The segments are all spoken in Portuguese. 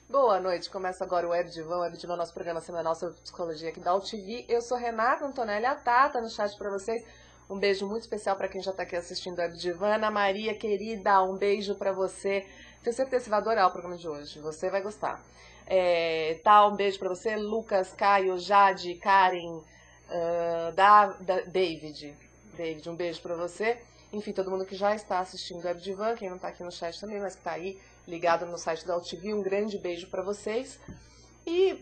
Boa noite, começa agora o Web Divan, nosso programa semanal sobre psicologia aqui da UTV. Eu sou Renata Antonelli, a Tata no chat pra vocês. Um beijo muito especial pra quem já tá aqui assistindo o Web Divan. Ana Maria, querida, um beijo pra você. Tenho certeza que você vai adorar o programa de hoje, você vai gostar. Um beijo pra você, Lucas, Caio, Jade, Karen, David, um beijo pra você. Enfim, todo mundo que já está assistindo o Web Divan, quem não está aqui no chat também, mas que está aí ligado no site da UTV, um grande beijo para vocês. E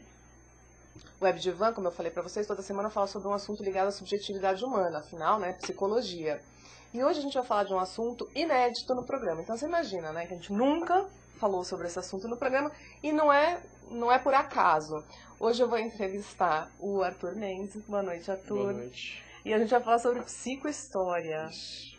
o Web Divan, como eu falei para vocês, toda semana fala sobre um assunto ligado à subjetividade humana, afinal, né, psicologia. E hoje a gente vai falar de um assunto inédito no programa. Então você imagina, né, que a gente nunca falou sobre esse assunto no programa e não é por acaso. Hoje eu vou entrevistar o Arthur Mendes. Boa noite, Arthur. Boa noite. E a gente vai falar sobre psicohistória. Isso.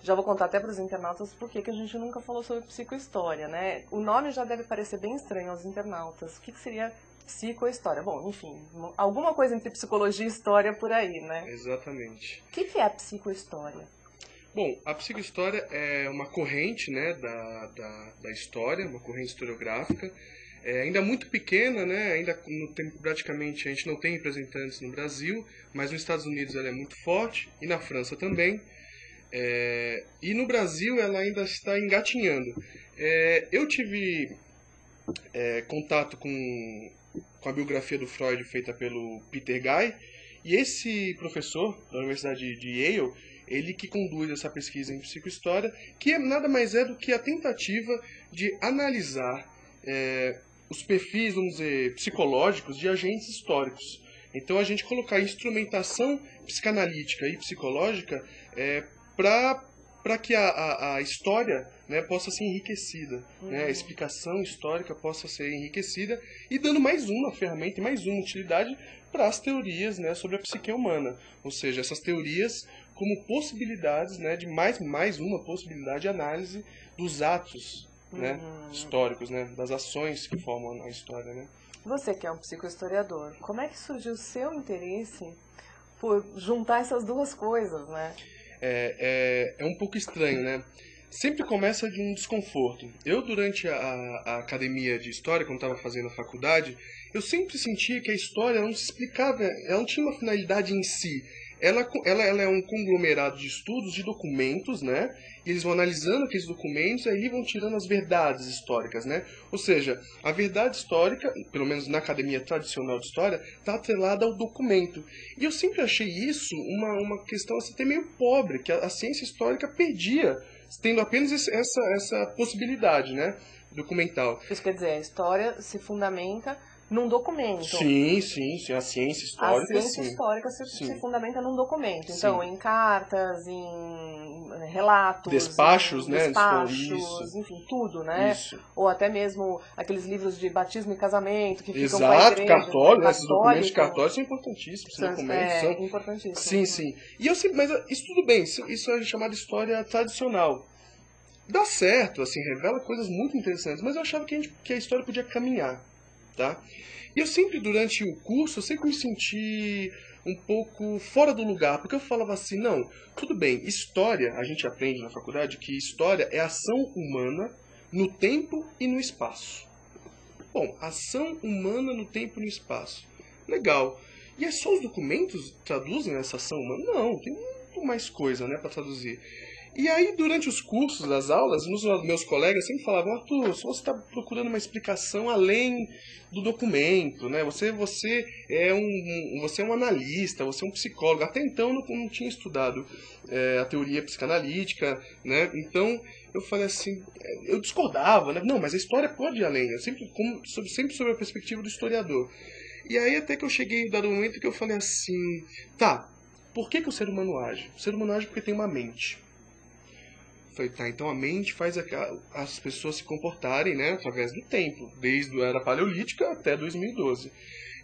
Já vou contar até para os internautas por que a gente nunca falou sobre psicohistória, né? O nome já deve parecer bem estranho aos internautas. O que seria psicohistória? Bom, enfim, alguma coisa entre psicologia e história por aí, né? Exatamente. O que é a psicohistória? Bom, a psicohistória é uma corrente, né, da história, uma corrente historiográfica, ainda muito pequena, né, ainda no tempo, praticamente a gente não tem representantes no Brasil, mas nos Estados Unidos ela é muito forte, e na França também. E no Brasil ela ainda está engatinhando. Eu tive contato com a biografia do Freud feita pelo Peter Guy, e esse professor da Universidade de Yale, ele que conduz essa pesquisa em psicohistória, que nada mais é do que a tentativa de analisar os perfis, vamos dizer, psicológicos de agentes históricos. Então a gente colocar instrumentação psicanalítica e psicológica para que a história, né, possa ser enriquecida, né, a explicação histórica possa ser enriquecida e dando mais uma ferramenta e mais uma utilidade para as teorias, né, sobre a psique humana. Ou seja, essas teorias como possibilidades, né, de mais uma possibilidade de análise dos atos, né, históricos, né, das ações que formam a história. Né. Você que é um psicohistoriador, como é que surgiu o seu interesse por juntar essas duas coisas, né? É um pouco estranho, né? Sempre começa de um desconforto. Eu, durante a academia de história, quando estava fazendo a faculdade, eu sempre sentia que a história não se explicava, ela não tinha uma finalidade em si. Ela é um conglomerado de estudos, de documentos, né? E eles vão analisando aqueles documentos e aí vão tirando as verdades históricas, né? Ou seja, a verdade histórica, pelo menos na academia tradicional de história, está atrelada ao documento. E eu sempre achei isso uma questão assim, até meio pobre, que a ciência histórica perdia, tendo apenas essa possibilidade, né? Documental. Isso quer dizer, a história se fundamenta num documento. Sim, a ciência histórica, a ciência histórica se fundamenta num documento. Então, em cartas, em relatos, despachos, né? Despachos, enfim, tudo, né? Isso. Ou até mesmo aqueles livros de batismo e casamento que ficam com a igreja. Cartório, esses documentos de cartório são importantíssimos. São importantíssimos. Sim. E eu sempre, mas isso tudo bem, isso é chamado história tradicional. Dá certo, assim, revela coisas muito interessantes, mas eu achava que a história podia caminhar. Tá? E eu sempre, durante o curso, eu sempre me senti um pouco fora do lugar, porque eu falava assim, não, tudo bem, história, a gente aprende na faculdade que história é ação humana no tempo e no espaço. Bom, ação humana no tempo e no espaço. Legal. E é só os documentos traduzem essa ação humana? Não, tem muito mais coisa, né, para traduzir. E aí, durante os cursos, as aulas, meus colegas sempre falavam, Arthur, se você está procurando uma explicação além do documento, né? Você é um analista, você é um psicólogo. Até então eu não tinha estudado a teoria psicanalítica, né? Então eu falei assim, eu discordava, né? Não, mas a história pode ir além, sempre sobre a perspectiva do historiador. E aí até que eu cheguei dado momento que eu falei assim, tá, por que o ser humano age? O ser humano age porque tem uma mente. Falei, tá, então a mente faz as pessoas se comportarem, né, através do tempo, desde a era paleolítica até 2012.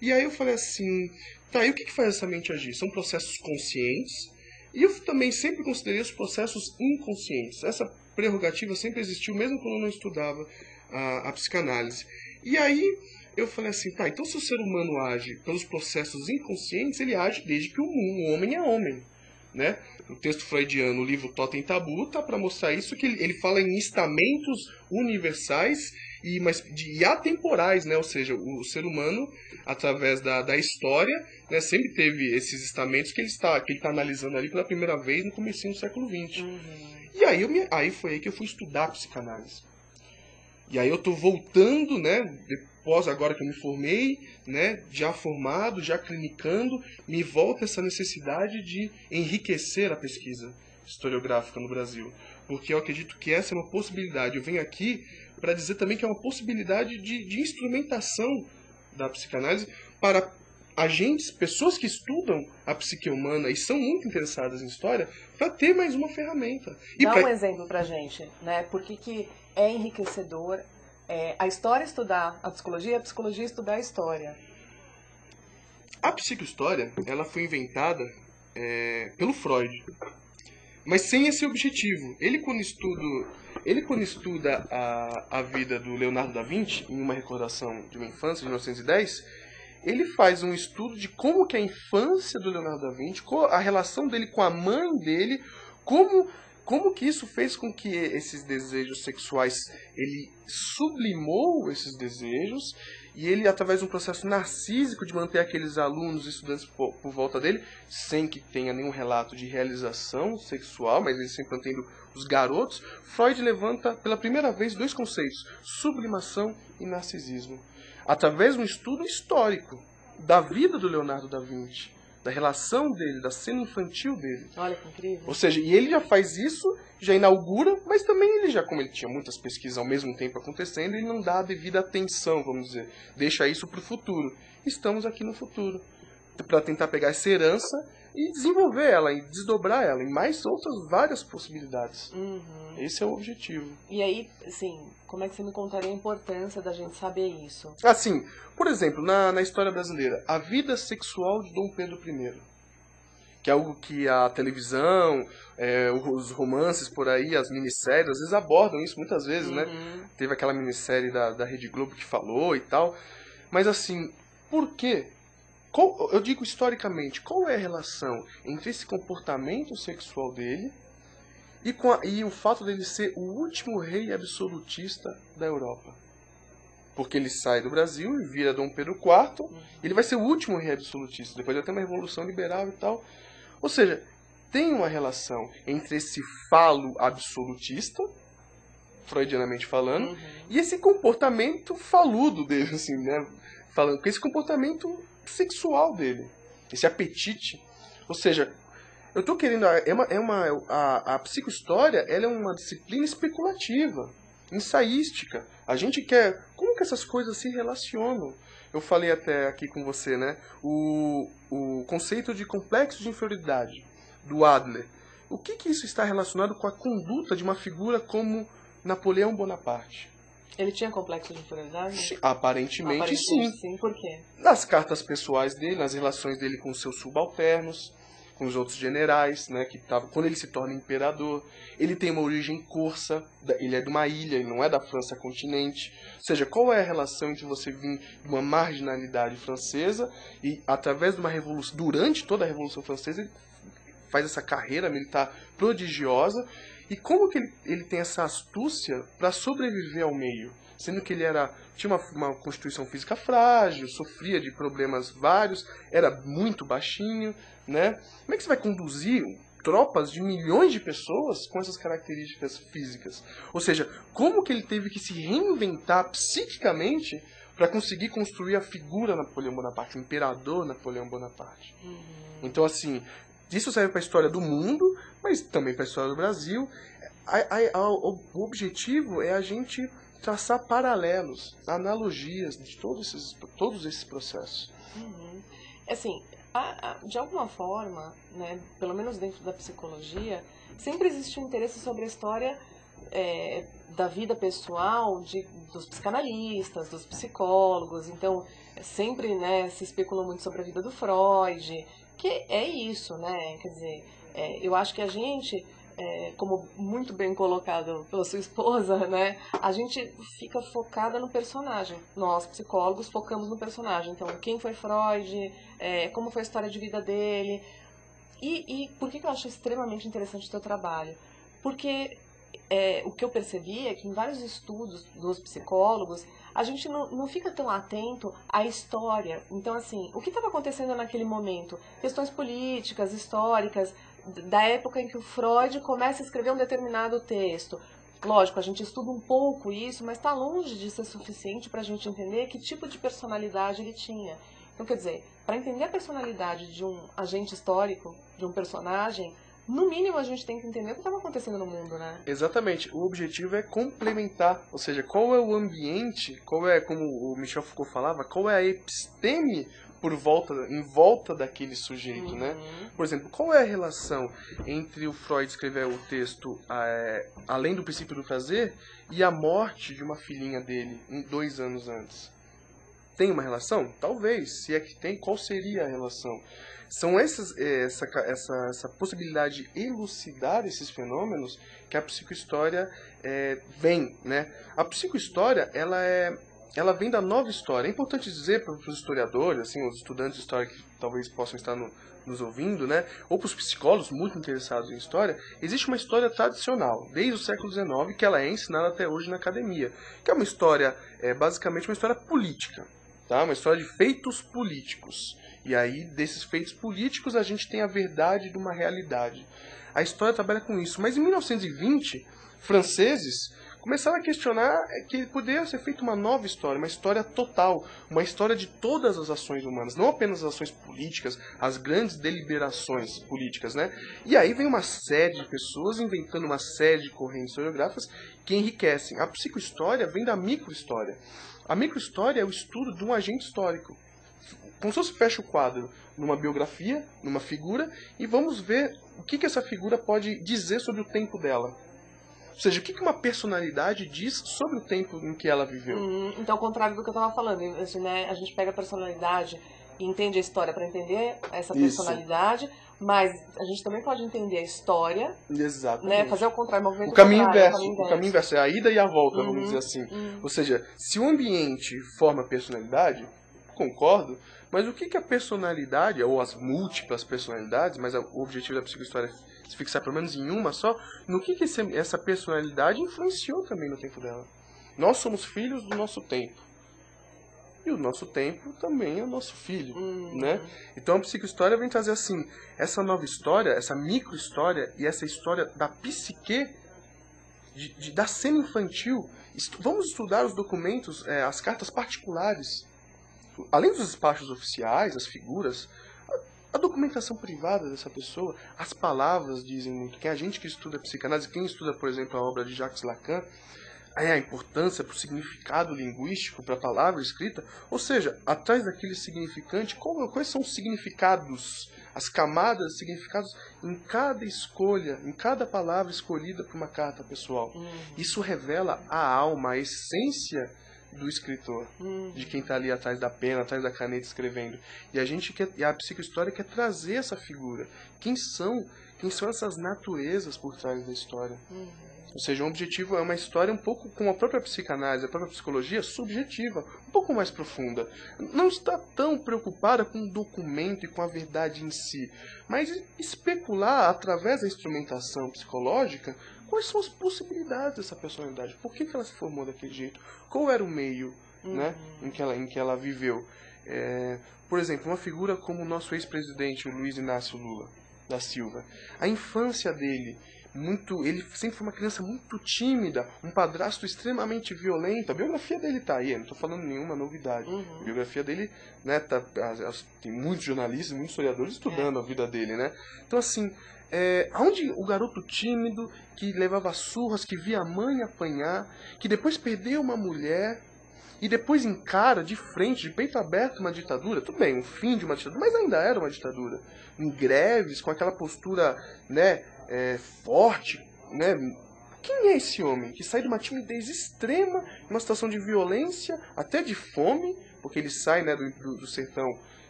E aí eu falei assim, tá, e o que faz essa mente agir? São processos conscientes, e eu também sempre considerei os processos inconscientes. Essa prerrogativa sempre existiu, mesmo quando eu não estudava a psicanálise. E aí eu falei assim, tá, então se o ser humano age pelos processos inconscientes, ele age desde que o homem é homem, né? O texto freudiano, o livro Totem e Tabu, tá para mostrar isso, que ele fala em estamentos universais e atemporais, né? Ou seja, o ser humano, através da história, né, sempre teve esses estamentos que ele está analisando ali pela primeira vez no comecinho do século XX. E aí foi aí que eu fui estudar psicanálise. E aí eu tô voltando, né, depois agora que eu me formei, né, já formado, já clinicando, me volta essa necessidade de enriquecer a pesquisa historiográfica no Brasil. Porque eu acredito que essa é uma possibilidade. Eu venho aqui para dizer também que é uma possibilidade de instrumentação da psicanálise para agentes, pessoas que estudam a psique humana e são muito interessadas em história, para ter mais uma ferramenta. Dá um exemplo pra gente, né? Por que é enriquecedor a história estudar a psicologia estudar a história? A psicohistória, ela foi inventada pelo Freud, mas sem esse objetivo. Ele quando estuda a vida do Leonardo da Vinci, em Uma Recordação de uma Infância, de 1910, ele faz um estudo de como que a infância do Leonardo da Vinci, a relação dele com a mãe dele, como que isso fez com que esses desejos sexuais, ele sublimou esses desejos, e ele, através de um processo narcísico de manter aqueles alunos, estudantes por volta dele, sem que tenha nenhum relato de realização sexual, mas ele sempre mantendo os garotos, Freud levanta pela primeira vez dois conceitos, sublimação e narcisismo. Através de um estudo histórico da vida do Leonardo da Vinci, da relação dele, da cena infantil dele. Olha que incrível. Ou seja, e ele já faz isso, já inaugura, mas também ele já, como ele tinha muitas pesquisas ao mesmo tempo acontecendo, ele não dá a devida atenção, vamos dizer. Deixa isso para o futuro. Estamos aqui no futuro, para tentar pegar essa herança e desenvolver ela, e desdobrar ela em mais outras várias possibilidades. Esse é o objetivo. E aí, assim, como é que você me contaria a importância da gente saber isso? Assim, por exemplo, na história brasileira, a vida sexual de Dom Pedro I, que é algo que a televisão, os romances por aí, as minisséries, às vezes abordam isso muitas vezes, né? Teve aquela minissérie da Rede Globo que falou e tal. Mas assim, por quê? Eu digo historicamente, qual é a relação entre esse comportamento sexual dele e o fato dele ser o último rei absolutista da Europa? Porque ele sai do Brasil e vira Dom Pedro IV, ele vai ser o último rei absolutista, depois vai ter uma revolução liberal e tal. Ou seja, tem uma relação entre esse falo absolutista, freudianamente falando, e esse comportamento faludo dele, assim, né? Falando com esse comportamento sexual dele, esse apetite. Ou seja, eu tô querendo... A psicohistória, ela é uma disciplina especulativa, ensaística. A gente quer... Como que essas coisas se relacionam? Eu falei até aqui com você, né? O conceito de complexo de inferioridade, do Adler. O que isso está relacionado com a conduta de uma figura como Napoleão Bonaparte? Ele tinha complexo de inferioridade? Aparentemente sim. Sim, por quê? Nas cartas pessoais dele, nas relações dele com seus subalternos, com os outros generais, né, quando ele se torna imperador, ele tem uma origem corsa, ele é de uma ilha, ele não é da França continente. Ou seja, qual é a relação entre você vir de uma marginalidade francesa e, através de uma revolução, durante toda a Revolução Francesa, ele faz essa carreira militar prodigiosa, e como que ele tem essa astúcia para sobreviver ao meio? Sendo que ele tinha uma constituição física frágil, sofria de problemas vários, era muito baixinho, né? Como é que você vai conduzir tropas de milhões de pessoas com essas características físicas? Ou seja, como que ele teve que se reinventar psiquicamente para conseguir construir a figura Napoleão Bonaparte, o imperador Napoleão Bonaparte? Então, assim, isso serve para a história do mundo, mas também para a história do Brasil. O objetivo é a gente traçar paralelos, analogias de todos esses processos. Assim, de alguma forma, né, pelo menos dentro da psicologia, sempre existe um interesse sobre a história da vida pessoal dos psicanalistas, dos psicólogos. Então, sempre, né, se especulou muito sobre a vida do Freud, que é isso, né? Quer dizer, eu acho que a gente, como muito bem colocado pela sua esposa, né, a gente fica focada no personagem. Nós, psicólogos, focamos no personagem. Então, quem foi Freud, como foi a história de vida dele. E por que eu acho extremamente interessante o teu trabalho? Porque o que eu percebi é que em vários estudos dos psicólogos, a gente não fica tão atento à história. Então, assim, o que estava acontecendo naquele momento? Questões políticas, históricas, da época em que o Freud começa a escrever um determinado texto. Lógico, a gente estuda um pouco isso, mas está longe de ser suficiente para a gente entender que tipo de personalidade ele tinha. Então, quer dizer, para entender a personalidade de um agente histórico, de um personagem, no mínimo a gente tem que entender o que estava acontecendo no mundo, né? Exatamente. O objetivo é complementar, ou seja, qual é o ambiente, qual é, como o Michel Foucault falava, qual é a episteme em volta daquele sujeito, né? Por exemplo, qual é a relação entre o Freud escrever o texto Além do Princípio do Prazer e a morte de uma filhinha dele 2 anos antes? Tem uma relação? Talvez. Se é que tem, qual seria a relação? São essa possibilidade de elucidar esses fenômenos que a psicohistória vem, né? A psicohistória, ela vem da nova história. É importante dizer para os historiadores, assim, os estudantes de história que talvez possam estar nos ouvindo, né? Ou para os psicólogos muito interessados em história, existe uma história tradicional, desde o século XIX, que ela é ensinada até hoje na academia, que é uma história, basicamente uma história política. Tá? Uma história de feitos políticos. E aí, desses feitos políticos, a gente tem a verdade de uma realidade. A história trabalha com isso. Mas em 1920, franceses começaram a questionar que poderia ser feita uma nova história, uma história total, uma história de todas as ações humanas, não apenas as ações políticas, as grandes deliberações políticas, né? E aí vem uma série de pessoas inventando uma série de correntes historiográficas que enriquecem. A psicohistória vem da microhistória. A microhistória é o estudo de um agente histórico. Como se você fecha o quadro numa biografia, numa figura, e vamos ver o que essa figura pode dizer sobre o tempo dela. Ou seja, o que uma personalidade diz sobre o tempo em que ela viveu. Então, ao contrário do que eu estava falando, assim, né, a gente pega a personalidade e entende a história para entender essa personalidade, mas a gente também pode entender a história, né, fazer o contrário, o caminho inverso, é a ida e a volta, vamos dizer assim. Ou seja, se o ambiente forma personalidade, concordo, mas o que a personalidade, ou as múltiplas personalidades, mas o objetivo da psicohistória é se fixar pelo menos em uma só, no que essa personalidade influenciou também no tempo dela. Nós somos filhos do nosso tempo. E o nosso tempo também é o nosso filho, né? Então a psicohistória vem trazer assim, essa nova história, essa microhistória e essa história da psique, da cena infantil. Vamos estudar os documentos, as cartas particulares. Além dos despachos oficiais, as figuras, a documentação privada dessa pessoa, as palavras dizem muito. Que a gente que estuda psicanálise, quem estuda, por exemplo, a obra de Jacques Lacan, a importância para o significado linguístico, para a palavra escrita, ou seja, atrás daquele significante, quais são os significados, as camadas, significados em cada escolha, em cada palavra escolhida para uma carta pessoal. Isso revela a alma, a essência do escritor, de quem está ali atrás da pena, atrás da caneta escrevendo. E a psicohistória quer trazer essa figura. Quem são essas naturezas por trás da história? Ou seja, o objetivo é uma história um pouco, como a própria psicanálise, a própria psicologia, subjetiva, um pouco mais profunda. Não está tão preocupada com o documento e com a verdade em si, mas especular, através da instrumentação psicológica, quais são as possibilidades dessa personalidade. Por que ela se formou daquele jeito? Qual era o meio, né, em que ela viveu? Por exemplo, uma figura como o nosso ex-presidente, o Luiz Inácio Lula da Silva. A infância dele... ele sempre foi uma criança muito tímida, um padrasto extremamente violento. A biografia dele está aí, eu não estou falando nenhuma novidade. A biografia dele, né, tem muitos jornalistas, muitos historiadores estudando a vida dele, né? Então, assim, onde o garoto tímido, que levava surras, que via a mãe apanhar, que depois perdeu uma mulher, e depois encara de frente, de peito aberto, uma ditadura. Tudo bem, o fim de uma ditadura, mas ainda era uma ditadura. Em greves, com aquela postura, né, forte, né, Quem é esse homem que sai de uma timidez extrema, uma situação de violência, até de fome, porque ele sai, né, do sertão,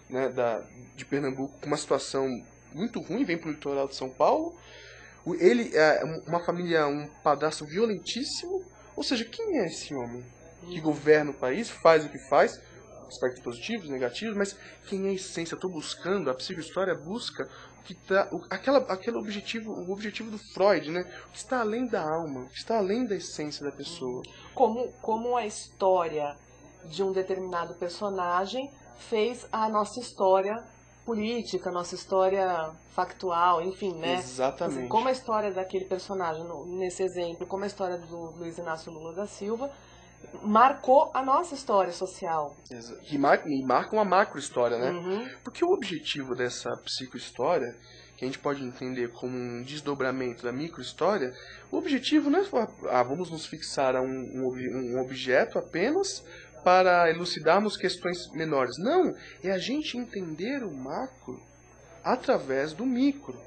né, de Pernambuco com uma situação muito ruim, vem para o litoral de São Paulo. Ele é uma família, um padrasto violentíssimo. Ou seja, quem é esse homem que governa o país, faz o que faz, aspectos positivos, negativos, mas quem é a essência? Eu estou buscando, a psicohistória busca o que aquele objetivo, o objetivo do Freud, né? O que está além da alma, o que está além da essência da pessoa. Como a história de um determinado personagem fez a nossa história política, nossa história factual, enfim, né? Exatamente. Como a história daquele personagem, nesse exemplo, como a história do Luiz Inácio Lula da Silva, marcou a nossa história social. E marca uma macro-história, né? Uhum. Porque o objetivo dessa psicohistória, que a gente pode entender como um desdobramento da micro-história, o objetivo não é vamos nos fixar a um objeto apenas para elucidarmos questões menores. Não, é a gente entender o macro através do micro,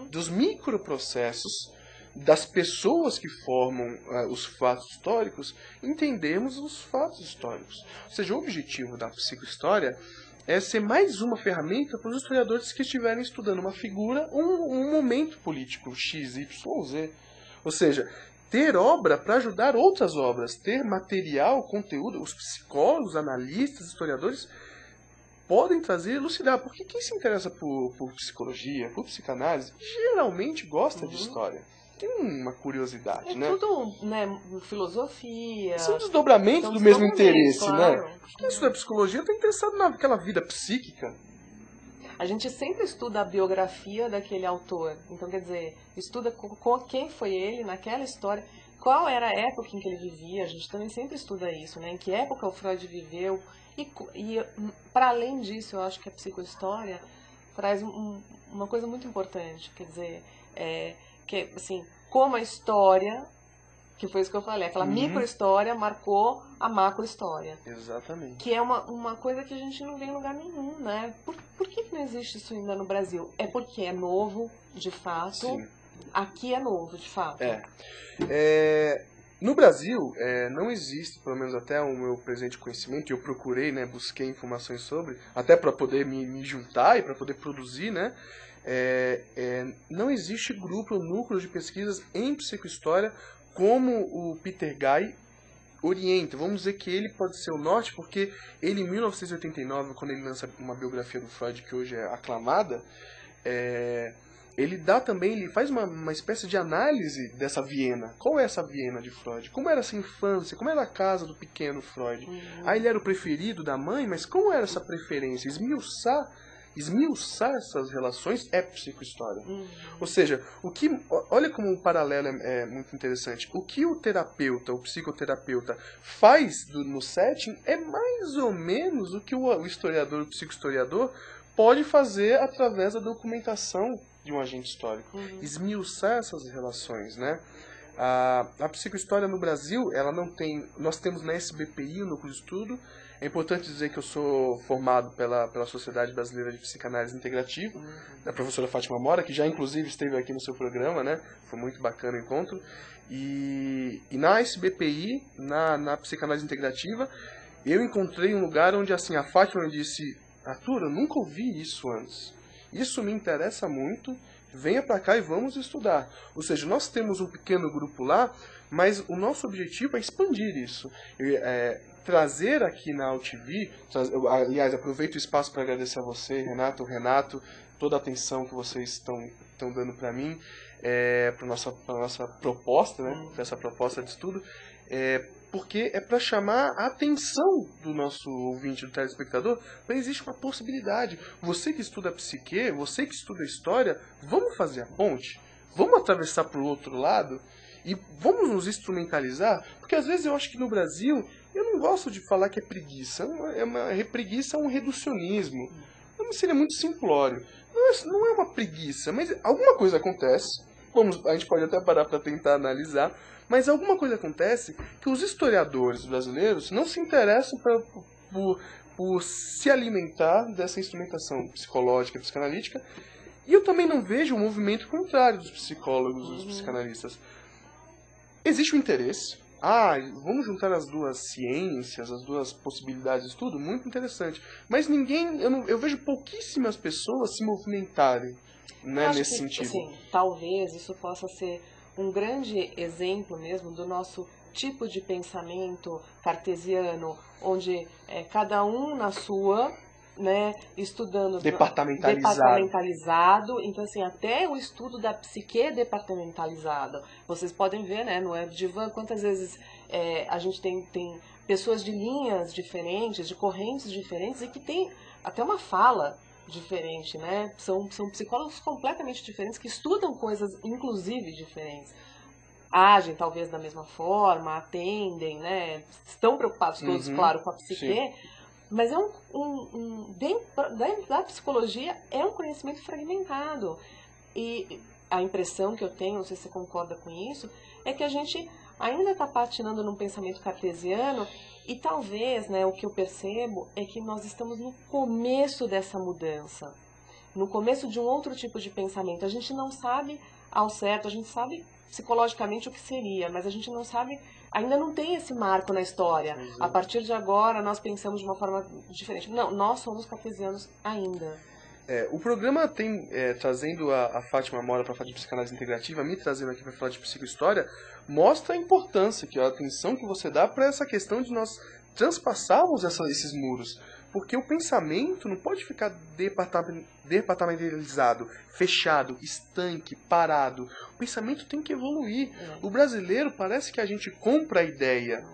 dos microprocessos, das pessoas que formam os fatos históricos, entendermos os fatos históricos. Ou seja, o objetivo da psicohistória é ser mais uma ferramenta para os historiadores que estiverem estudando uma figura, um momento político, X, Y, Z. Ou seja, ter obra para ajudar outras obras, ter material, conteúdo. Os psicólogos, analistas, historiadores podem trazer e elucidar. Porque quem se interessa por psicologia, por psicanálise, geralmente gosta de história. Tem uma curiosidade, né? É tudo, né, filosofia. São desdobramentos do mesmo interesse, claro. né? Quem estuda psicologia está interessado naquela vida psíquica. A gente sempre estuda a biografia daquele autor. Então, quer dizer, estuda quem foi ele naquela história, qual era a época em que ele vivia. A gente também sempre estuda isso, né? Em que época o Freud viveu. E para além disso, eu acho que a psicohistória traz uma coisa muito importante. Quer dizer, que, assim, como a história, que foi isso que eu falei, aquela micro-história marcou a macro-história. Exatamente. Que é uma coisa que a gente não vê em lugar nenhum, né? Por que não existe isso ainda no Brasil? É porque é novo, de fato. Sim. Aqui é novo, de fato. No Brasil, não existe, pelo menos até o meu presente conhecimento, e eu procurei, né, busquei informações sobre, até para poder me juntar e para poder produzir, né? Não existe grupo ou núcleo de pesquisas em psicohistória como o Peter Guy orienta. Vamos dizer que ele pode ser o norte, porque ele, em 1989, quando ele lança uma biografia do Freud, que hoje é aclamada, ele faz uma espécie de análise dessa Viena. Qual é essa Viena de Freud? Como era essa infância? Como era a casa do pequeno Freud? Ele era o preferido da mãe, mas como era essa preferência? Esmiuçar essas relações é psicohistória. Ou seja, olha como um paralelo é muito interessante. O que o terapeuta, o psicoterapeuta, faz no setting é mais ou menos o que o historiador, o psicohistoriador, pode fazer através da documentação de um agente histórico. Esmiuçar essas relações, né? A psicohistória no Brasil, ela não tem... Nós temos na SBPI, o Núcleo de Estudo. É importante dizer que eu sou formado pela Sociedade Brasileira de Psicanálise Integrativa, da professora Fátima Mora, que já inclusive esteve aqui no seu programa, né? Foi muito bacana o encontro. E na SBPI, na Psicanálise Integrativa, eu encontrei um lugar onde assim, a Fátima me disse: Arthur, eu nunca ouvi isso antes. Isso me interessa muito, venha para cá e vamos estudar. Ou seja, nós temos um pequeno grupo lá, mas o nosso objetivo é expandir isso. Trazer aqui na UTV, aliás, aproveito o espaço para agradecer a você, Renato, toda a atenção que vocês estão dando para mim, para nossa proposta, né, para essa proposta de estudo, porque é para chamar a atenção do nosso ouvinte, do telespectador, para existe uma possibilidade. Você que estuda psique, você que estuda história, vamos fazer a ponte? Vamos atravessar para o outro lado? E vamos nos instrumentalizar? Porque às vezes eu acho que no Brasil, eu não gosto de falar que é preguiça. Preguiça é um reducionismo. Seria muito simplório. Não é uma preguiça, mas alguma coisa acontece. A gente pode até parar para tentar analisar, mas alguma coisa acontece que os historiadores brasileiros não se interessam por se alimentar dessa instrumentação psicológica e psicanalítica. E eu também não vejo um movimento contrário dos psicólogos e dos psicanalistas. existe o interesse. Vamos juntar as duas ciências, as duas possibilidades de estudo, muito interessante. Mas eu vejo pouquíssimas pessoas se movimentarem, né, nesse sentido. Assim, talvez isso possa ser um grande exemplo mesmo do nosso tipo de pensamento cartesiano, onde cada um na sua, né, estudando departamentalizado. Então, assim, até o estudo da psique é departamentalizado. Vocês podem ver, né, no Erddivan, quantas vezes a gente tem pessoas de linhas diferentes, de correntes diferentes, e que tem até uma fala diferente, né? São psicólogos completamente diferentes, que estudam coisas, inclusive, diferentes. Agem, talvez, da mesma forma, atendem, né? Estão preocupados todos, claro, com a psique. Sim. Mas dentro da psicologia é um conhecimento fragmentado. E a impressão que eu tenho, não sei se você concorda com isso, é que a gente ainda está patinando num pensamento cartesiano e talvez, né, o que eu percebo é que nós estamos no começo dessa mudança. No começo de um outro tipo de pensamento. A gente não sabe ao certo, a gente sabe psicologicamente o que seria, mas a gente não sabe, ainda não tem esse marco na história. A partir de agora, nós pensamos de uma forma diferente. Não, nós somos cartesianos ainda. O programa tem, trazendo a Fátima Mora para falar de psicanálise integrativa, me trazendo aqui para falar de psicohistória, mostra a importância, a atenção que você dá para essa questão de nós transpassarmos esses muros. Porque o pensamento não pode ficar departamentalizado, fechado, estanque, parado. O pensamento tem que evoluir. O brasileiro parece que a gente compra a ideia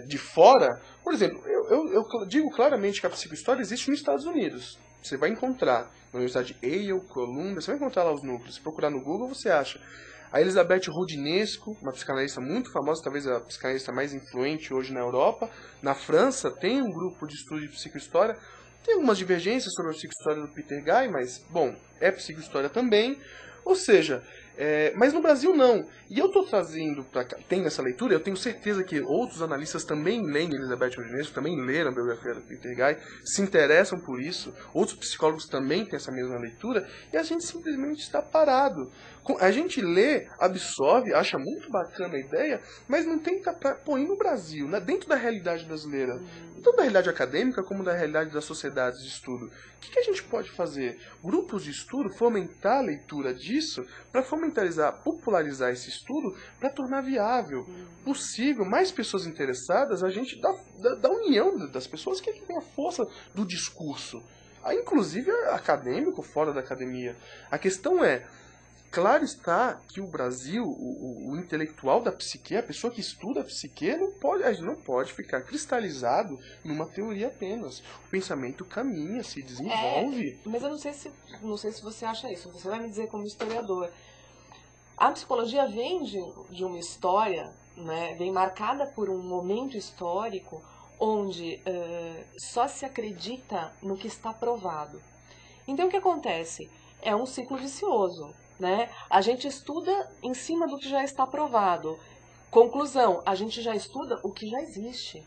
de fora. Por exemplo, eu digo claramente que a psicohistória existe nos Estados Unidos. Você vai encontrar na Universidade de Yale, Columbia, você vai encontrar lá os núcleos. Se procurar no Google, você acha. A Elizabeth Rodinesco, uma psicanalista muito famosa, talvez a psicanalista mais influente hoje na Europa. Na França tem um grupo de estudo de psicohistória. Tem algumas divergências sobre a psicohistória do Peter Guy, mas, bom, é psicohistória também. Ou seja, mas no Brasil não. E eu estou trazendo para cá, tem essa leitura, eu tenho certeza que outros analistas também leem Elizabeth Rodinesco, também leram a biografia do Peter Guy, se interessam por isso, outros psicólogos também têm essa mesma leitura, e a gente simplesmente está parado. A gente lê, absorve, acha muito bacana a ideia, mas não tenta pôr no Brasil, né, dentro da realidade brasileira, tanto da realidade acadêmica como da realidade das sociedades de estudo. O que a gente pode fazer? Grupos de estudo, fomentar a leitura disso, para popularizar esse estudo, para tornar viável, possível, mais pessoas interessadas, a gente da união das pessoas, que tem a força do discurso. Inclusive acadêmico, fora da academia. A questão claro está que o Brasil, o intelectual da psique, a pessoa que estuda a psique, não pode ficar cristalizado numa teoria apenas. O pensamento caminha, se desenvolve. Mas eu não sei se você acha isso. Você vai me dizer como historiador. A psicologia vem de uma história, né, vem marcada por um momento histórico onde só se acredita no que está provado. Então o que acontece? É um ciclo vicioso. Né? A gente estuda em cima do que já está provado. Conclusão, a gente já estuda o que já existe.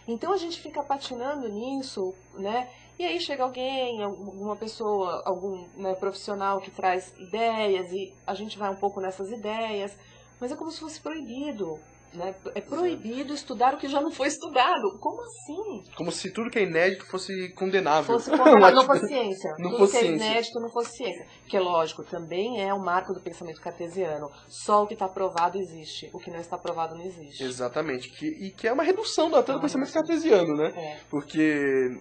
Então a gente fica patinando nisso, né? E aí chega alguém, alguma pessoa, algum, né, profissional que traz ideias e a gente vai um pouco nessas ideias, mas é como se fosse proibido. Né? É proibido estudar o que já não foi estudado. Como assim? Como se tudo que é inédito fosse condenável. Não fosse ciência. Não tudo fosse que é ciência. inédito não fosse ciência. Que, lógico, também é o marco do pensamento cartesiano. Só o que está provado existe. O que não está provado não existe. Exatamente. Que é uma redução até do pensamento cartesiano, né? Porque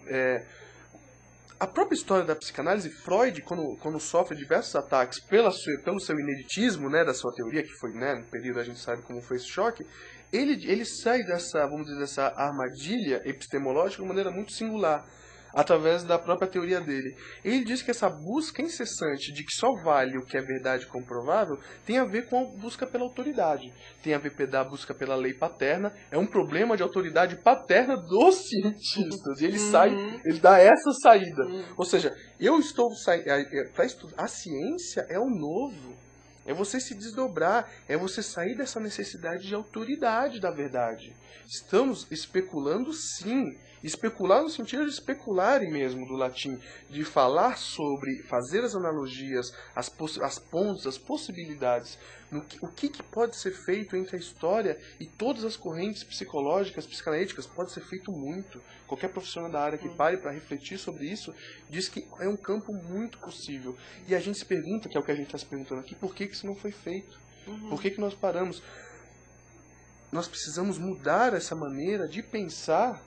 a própria história da psicanálise, Freud, quando sofre diversos ataques pelo seu ineditismo, né, da sua teoria, que foi, né, no período a gente sabe como foi esse choque, ele sai dessa, vamos dizer, dessa armadilha epistemológica de uma maneira muito singular, através da própria teoria dele. Ele diz que essa busca incessante de que só vale o que é verdade comprovável tem a ver com a busca pela autoridade, tem a ver com a busca pela lei paterna, é um problema de autoridade paterna dos cientistas, e ele dá essa saída. Ou seja, eu estou para estudar, a ciência é o novo. É você se desdobrar, é você sair dessa necessidade de autoridade da verdade. Estamos especulando, sim. Especular no sentido de especulare mesmo, do latim. De falar sobre, fazer as analogias, as pontes, as possibilidades. O que pode ser feito entre a história e todas as correntes psicológicas, psicanalíticas. Pode ser feito muito. Qualquer profissional da área que pare para refletir sobre isso, diz que é um campo muito possível. E a gente se pergunta, que é o que a gente está se perguntando aqui, por que isso não foi feito? Por que nós paramos? Nós precisamos mudar essa maneira de pensar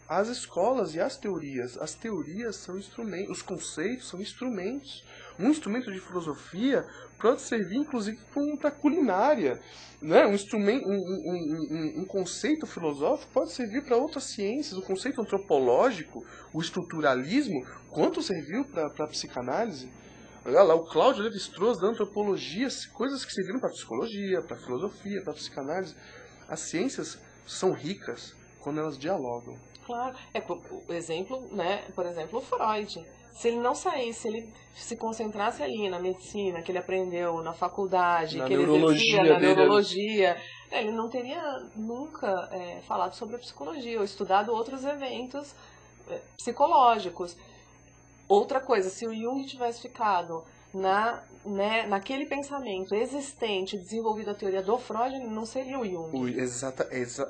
as escolas e as teorias. As teorias são instrumentos, os conceitos são instrumentos. Um instrumento de filosofia pode servir, inclusive, para a culinária. Né? Um conceito filosófico pode servir para outras ciências. O conceito antropológico, o estruturalismo, quanto serviu para a psicanálise? Olha lá, o Cláudio Lévi-Strauss da antropologia, coisas que serviram para a psicologia, para a filosofia, para a psicanálise. As ciências são ricas quando elas dialogam. Claro. O exemplo, né? Por exemplo, o Freud. Se ele não saísse, se ele se concentrasse ali na medicina, que ele aprendeu na faculdade, na que ele exercia na neurologia, ele não teria nunca falado sobre a psicologia ou estudado outros eventos psicológicos. Outra coisa, se o Jung tivesse ficado naquele pensamento existente, desenvolvido a teoria do Freud, não seria o Jung.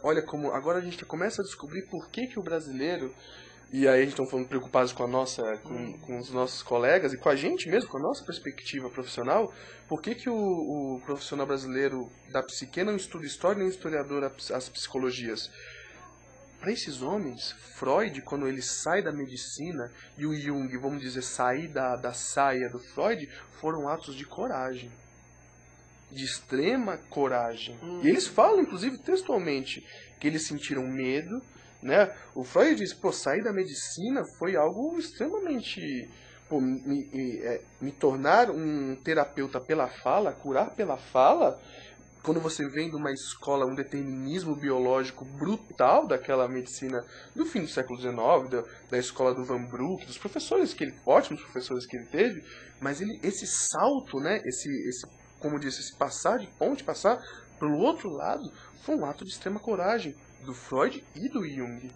Olha como agora a gente começa a descobrir por que o brasileiro, e aí a gente está falando preocupados com com os nossos colegas e com a gente mesmo, com a nossa perspectiva profissional, por que o profissional brasileiro da psique não estuda história nem historiador as psicologias? Para esses homens, Freud, quando ele sai da medicina, e o Jung, vamos dizer, sair da saia do Freud, foram atos de coragem. De extrema coragem. E eles falam, inclusive, textualmente, que eles sentiram medo, né? O Freud diz, sair da medicina foi algo extremamente... me tornar um terapeuta pela fala, curar pela fala... Quando você vem de uma escola, um determinismo biológico brutal daquela medicina do fim do século XIX, da escola do Van Broek, dos professores ótimos professores que ele teve, mas esse salto, né, como disse, esse passar de ponte, passar pelo outro lado, foi um ato de extrema coragem do Freud e do Jung.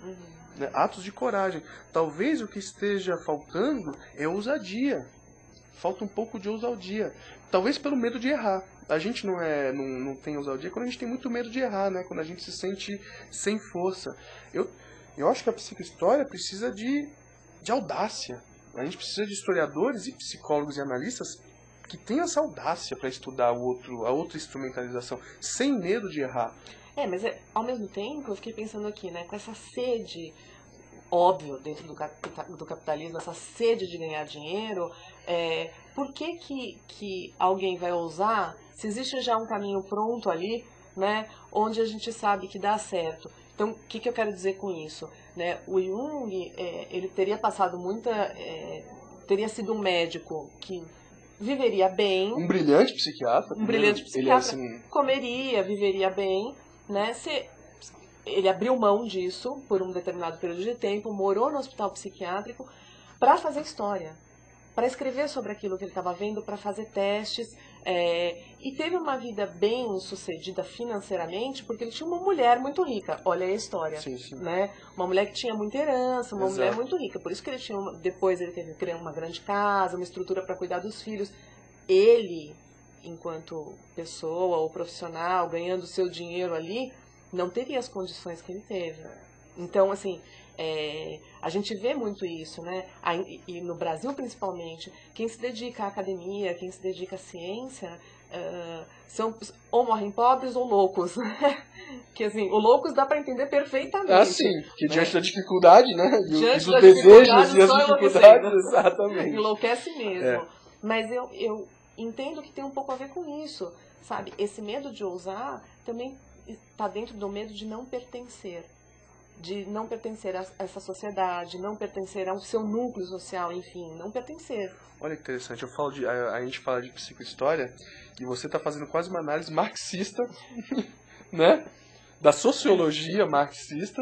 Né, atos de coragem. Talvez o que esteja faltando é ousadia. Falta um pouco de ousadia. Talvez pelo medo de errar. A gente não tem ousadia quando a gente tem muito medo de errar, né? Quando a gente se sente sem força. Eu acho que a psicohistória precisa de audácia. A gente precisa de historiadores e psicólogos e analistas que tenham essa audácia para estudar a outra instrumentalização, sem medo de errar. Mas ao mesmo tempo eu fiquei pensando aqui, né? Com essa sede... óbvio, dentro do capitalismo, essa sede de ganhar dinheiro, por que alguém vai ousar, se existe já um caminho pronto ali, né, onde a gente sabe que dá certo? Então, o que eu quero dizer com isso? Né? O Jung, ele teria passado teria sido um médico que viveria bem. Um brilhante psiquiatra. Comeria, viveria bem, né? Ele abriu mão disso por um determinado período de tempo, morou no hospital psiquiátrico para fazer história, para escrever sobre aquilo que ele estava vendo, para fazer testes, e teve uma vida bem sucedida financeiramente, porque ele tinha uma mulher muito rica. Olha aí a história, sim, sim. Né? Uma mulher que tinha muita herança, uma Exato. mulher muito rica. Por isso que ele tinha depois ele teve que criar uma grande casa, uma estrutura para cuidar dos filhos. Ele, enquanto pessoa ou profissional, ganhando seu dinheiro ali, não teria as condições que ele teve. Então, assim, a gente vê muito isso, né? E no Brasil, principalmente, quem se dedica à academia, quem se dedica à ciência, são ou morrem pobres ou loucos. Que, assim, o loucos dá para entender perfeitamente. Ah, sim, que diante da dificuldade, né? Diante dos desejos e as dificuldades, exatamente. Enlouquece mesmo. Mas eu entendo que tem um pouco a ver com isso, sabe? Esse medo de ousar também está dentro do medo de não pertencer a essa sociedade, não pertencer ao seu núcleo social, enfim, não pertencer. Olha que interessante, a gente fala de psicohistória e você está fazendo quase uma análise marxista, né? da sociologia marxista,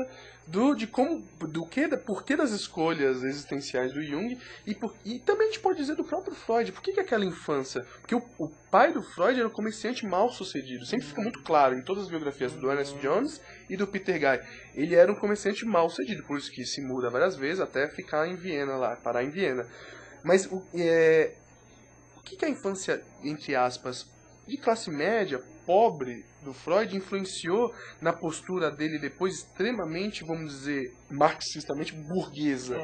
por que das escolhas existenciais do Jung, e também a gente pode dizer do próprio Freud. Por que aquela infância? Porque o pai do Freud era um comerciante mal sucedido. Sempre fica muito claro em todas as biografias do Ernest Jones e do Peter Guy. Ele era um comerciante mal sucedido, por isso que se muda várias vezes até ficar em Viena lá, parar em Viena. Mas o que a infância, entre aspas, de classe média, pobre, do Freud influenciou na postura dele depois extremamente, vamos dizer, marxistamente burguesa?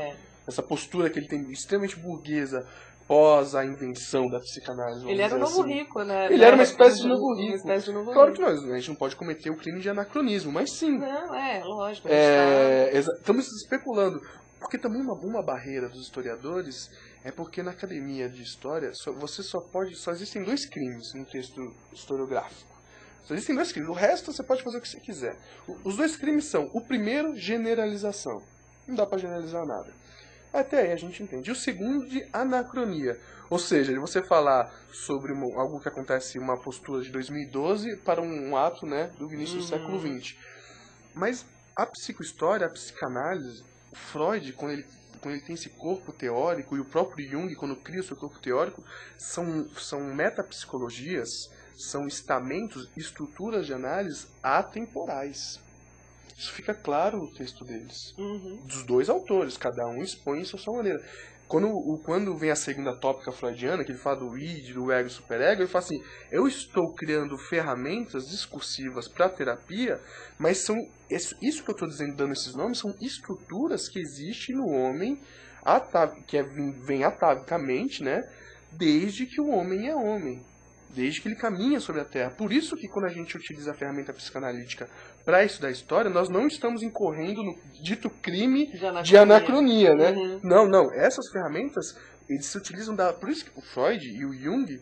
Essa postura que ele tem extremamente burguesa pós a invenção da psicanálise. Ele era o novo rico, né? Ele era uma espécie de novo rico. Uma espécie de novo claro rico. que a gente não pode cometer o crime de anacronismo, mas sim. Não, lógico. Estamos especulando. Porque também uma barreira dos historiadores é porque na academia de história só existem 2 crimes no texto historiográfico. Só existem 2 crimes. O resto você pode fazer o que você quiser. Os 2 crimes são: o primeiro, generalização. Não dá para generalizar nada. Até aí a gente entende. E o segundo, de anacronia. Ou seja, de você falar sobre algo que acontece, uma postura de 2012 para um ato, né, do início do século XX. Mas a psicohistória, a psicanálise, o Freud, quando ele tem esse corpo teórico, e o próprio Jung, quando cria o seu corpo teórico, são metapsicologias, são estamentos, estruturas de análise atemporais. Isso fica claro no texto deles. Dos 2 autores, cada um expõe isso à sua maneira. Quando vem a segunda tópica freudiana, que ele fala do id, do ego e superego, ele fala assim: eu estou criando ferramentas discursivas para a terapia, mas isso que eu estou dizendo, dando esses nomes, são estruturas que existem no homem, vem atavicamente, né, desde que o homem é homem. Desde que ele caminha sobre a Terra. Por isso que quando a gente utiliza a ferramenta psicanalítica para estudar a história, nós não estamos incorrendo no dito crime de anacronia, né? Não. Essas ferramentas, eles se utilizam por isso que o Freud e o Jung,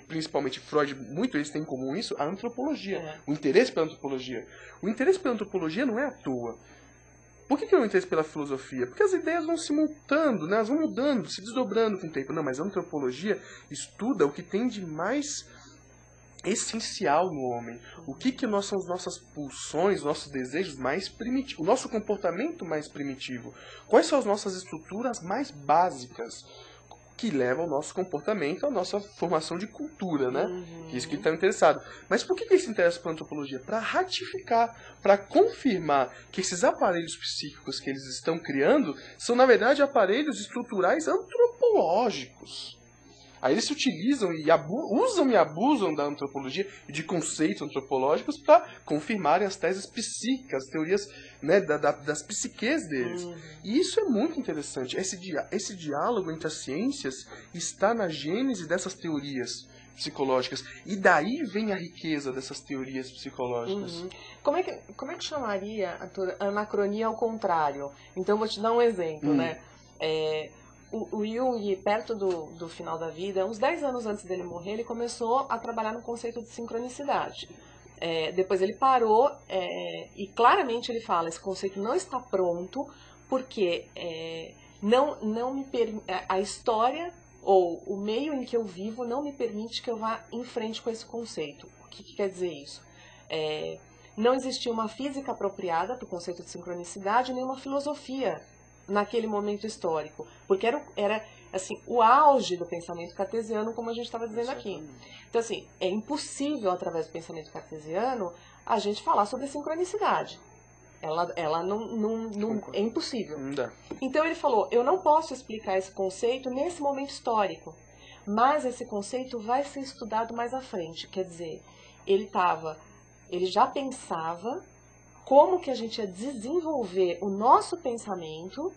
principalmente Freud, muito eles têm em comum isso, a antropologia. O interesse pela antropologia. O interesse pela antropologia não é à toa. Por que eu não interesse pela filosofia? Porque as ideias vão se montando, né? Elas vão mudando, se desdobrando com o tempo. Não, mas a antropologia estuda o que tem de mais essencial no homem. O que são as nossas pulsões, nossos desejos mais primitivos, o nosso comportamento mais primitivo. Quais são as nossas estruturas mais básicas que levam ao nosso comportamento, à nossa formação de cultura, né? Isso que ele está interessado. Mas por que ele se interessa por antropologia? Para ratificar, para confirmar que esses aparelhos psíquicos que eles estão criando são, na verdade, aparelhos estruturais antropológicos. Aí eles se utilizam e usam e abusam da antropologia e de conceitos antropológicos para confirmarem as teses psíquicas, as teorias, né, das psiques deles. E isso é muito interessante. Esse diálogo entre as ciências está na gênese dessas teorias psicológicas. E daí vem a riqueza dessas teorias psicológicas. Como é que chamaria a anacronia ao contrário? Então, vou te dar um exemplo, né? O Jung, perto do final da vida, uns 10 anos antes dele morrer, ele começou a trabalhar no conceito de sincronicidade. Depois ele parou e claramente ele fala: esse conceito não está pronto porque a história ou o meio em que eu vivo não me permite que eu vá em frente com esse conceito. O que quer dizer isso? Não existia uma física apropriada para o conceito de sincronicidade, nem uma filosofia naquele momento histórico, porque era assim, o auge do pensamento cartesiano, como a gente estava dizendo aqui. Então, assim, é impossível, através do pensamento cartesiano, a gente falar sobre sincronicidade. Ela não é impossível. Então ele falou: eu não posso explicar esse conceito nesse momento histórico, mas esse conceito vai ser estudado mais à frente. Quer dizer, ele já pensava como que a gente ia desenvolver o nosso pensamento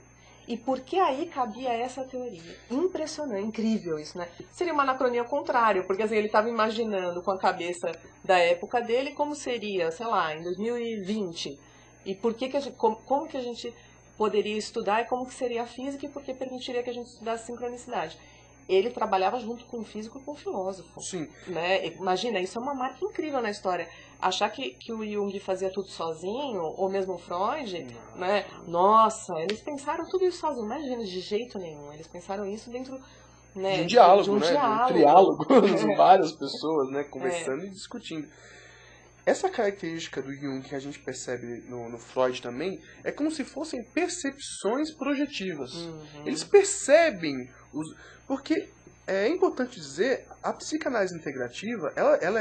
e por que aí cabia essa teoria. Impressionante, incrível isso, né? Seria uma anacronia ao contrário, porque assim, ele estava imaginando com a cabeça da época dele como seria, sei lá, em 2020. E por que como que a gente poderia estudar e como que seria a física e por que permitiria que a gente estudasse sincronicidade. Ele trabalhava junto com um físico e com um filósofo. Sim. Né? Imagina, isso é uma marca incrível na história. Achar que o Jung fazia tudo sozinho, ou mesmo o Freud, né? Nossa, eles pensaram tudo isso sozinho. Imagina, de jeito nenhum. Eles pensaram isso dentro, né, de um diálogo, de um né? diálogo. De um triálogo, várias pessoas, né, conversando e discutindo. essa característica do Jung que a gente percebe no Freud também é como se fossem percepções projetivas. Eles percebem porque é importante dizer, a psicanálise integrativa, ela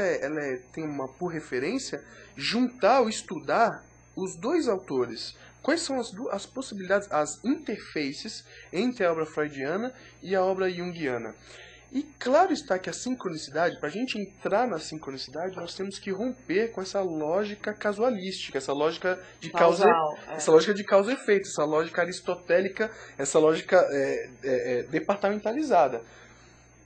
tem por referência juntar ou estudar os dois autores. Quais são as possibilidades, as interfaces entre a obra freudiana e a obra junguiana. E claro está que a sincronicidade, para a gente entrar na sincronicidade, nós temos que romper com essa lógica casualística, essa lógica de essa lógica de causa e efeito, essa lógica aristotélica, essa lógica departamentalizada.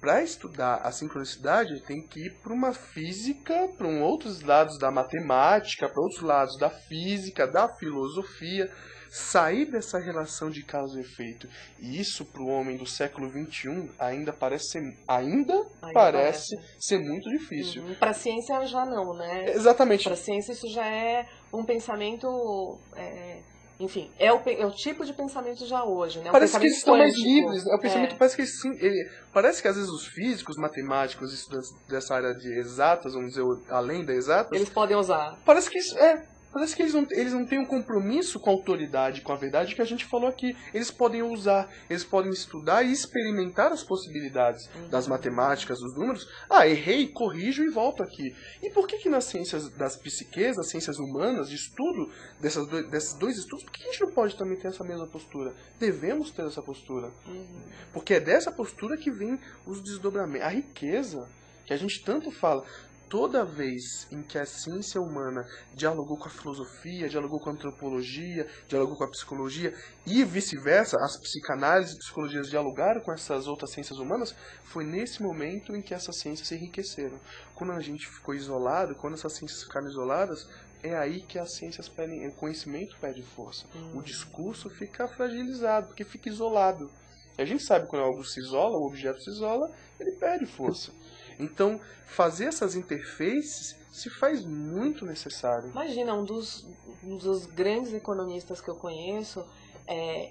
Para estudar a sincronicidade, tem que ir para uma física, para outros lados da matemática, para outros lados da física, da filosofia, sair dessa relação de causa e efeito. E isso, para o homem do século XXI, ainda parece ser muito difícil. Para a ciência já não, né? Exatamente. Para a ciência isso já é um pensamento... Enfim, é o tipo de pensamento já hoje, né? Parece que eles estão mais livres. O pensamento parece que parece que às vezes os físicos, matemáticos, estudantes dessa área de exatas, vamos dizer, além da exatas, eles podem usar. Parece que eles não têm um compromisso com a autoridade, com a verdade que a gente falou aqui. Eles podem usar, eles podem estudar e experimentar as possibilidades das matemáticas, dos números. Errei, corrijo e volto aqui. E por que nas ciências das psiques, das ciências humanas, de estudo desses dois estudos, por que a gente não pode também ter essa mesma postura? Devemos ter essa postura. Porque é dessa postura que vem os desdobramentos. A riqueza que a gente tanto fala. Toda vez em que a ciência humana dialogou com a filosofia, dialogou com a antropologia, dialogou com a psicologia e vice-versa, as psicanálises e psicologias dialogaram com essas outras ciências humanas, foi nesse momento em que essas ciências se enriqueceram. Quando a gente ficou isolado, quando essas ciências ficaram isoladas, é aí que as ciências perdem, o conhecimento perde força. O discurso fica fragilizado, porque fica isolado. E a gente sabe que quando algo se isola, o objeto se isola, ele perde força. Então, fazer essas interfaces se faz muito necessário. Imagina, um dos grandes economistas que eu conheço,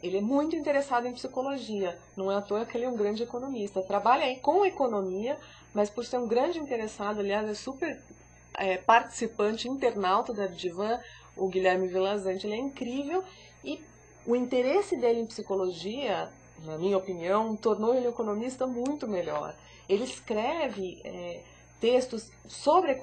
ele é muito interessado em psicologia. Não é à toa que ele é um grande economista. Trabalha aí com economia, mas por ser um grande interessado, aliás, é super participante, internauta da Divan, o Guilherme Vilazante, ele é incrível. E o interesse dele em psicologia, na minha opinião, tornou ele um economista muito melhor. Ele escreve textos sobre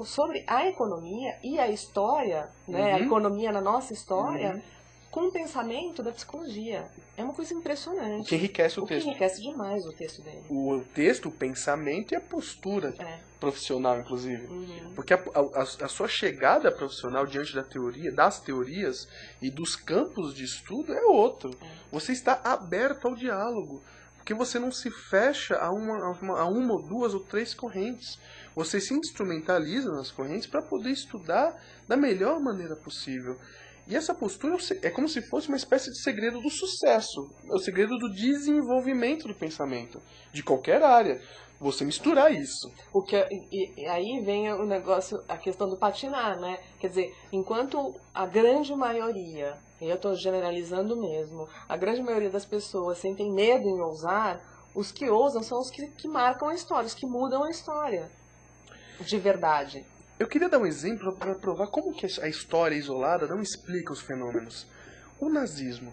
a economia e a história, né, a economia na nossa história, com o pensamento da psicologia. É uma coisa impressionante. Que enriquece o texto. Que enriquece demais o texto dele. O texto, o pensamento e a postura profissional, inclusive. Porque a sua chegada profissional diante da teoria, das teorias e dos campos de estudo é outro. Você está aberto ao diálogo. Porque você não se fecha a uma ou duas ou três correntes. Você se instrumentaliza nas correntes para poder estudar da melhor maneira possível. E essa postura é como se fosse uma espécie de segredo do sucesso. É o segredo do desenvolvimento do pensamento. De qualquer área. Você misturar isso. E aí vem o negócio, a questão do patinar, né? Quer dizer, enquanto a grande maioria, e eu estou generalizando mesmo, a grande maioria das pessoas sentem medo em ousar, os que ousam são os que marcam a história, os que mudam a história. De verdade. Eu queria dar um exemplo para provar como que a história isolada não explica os fenômenos. O nazismo.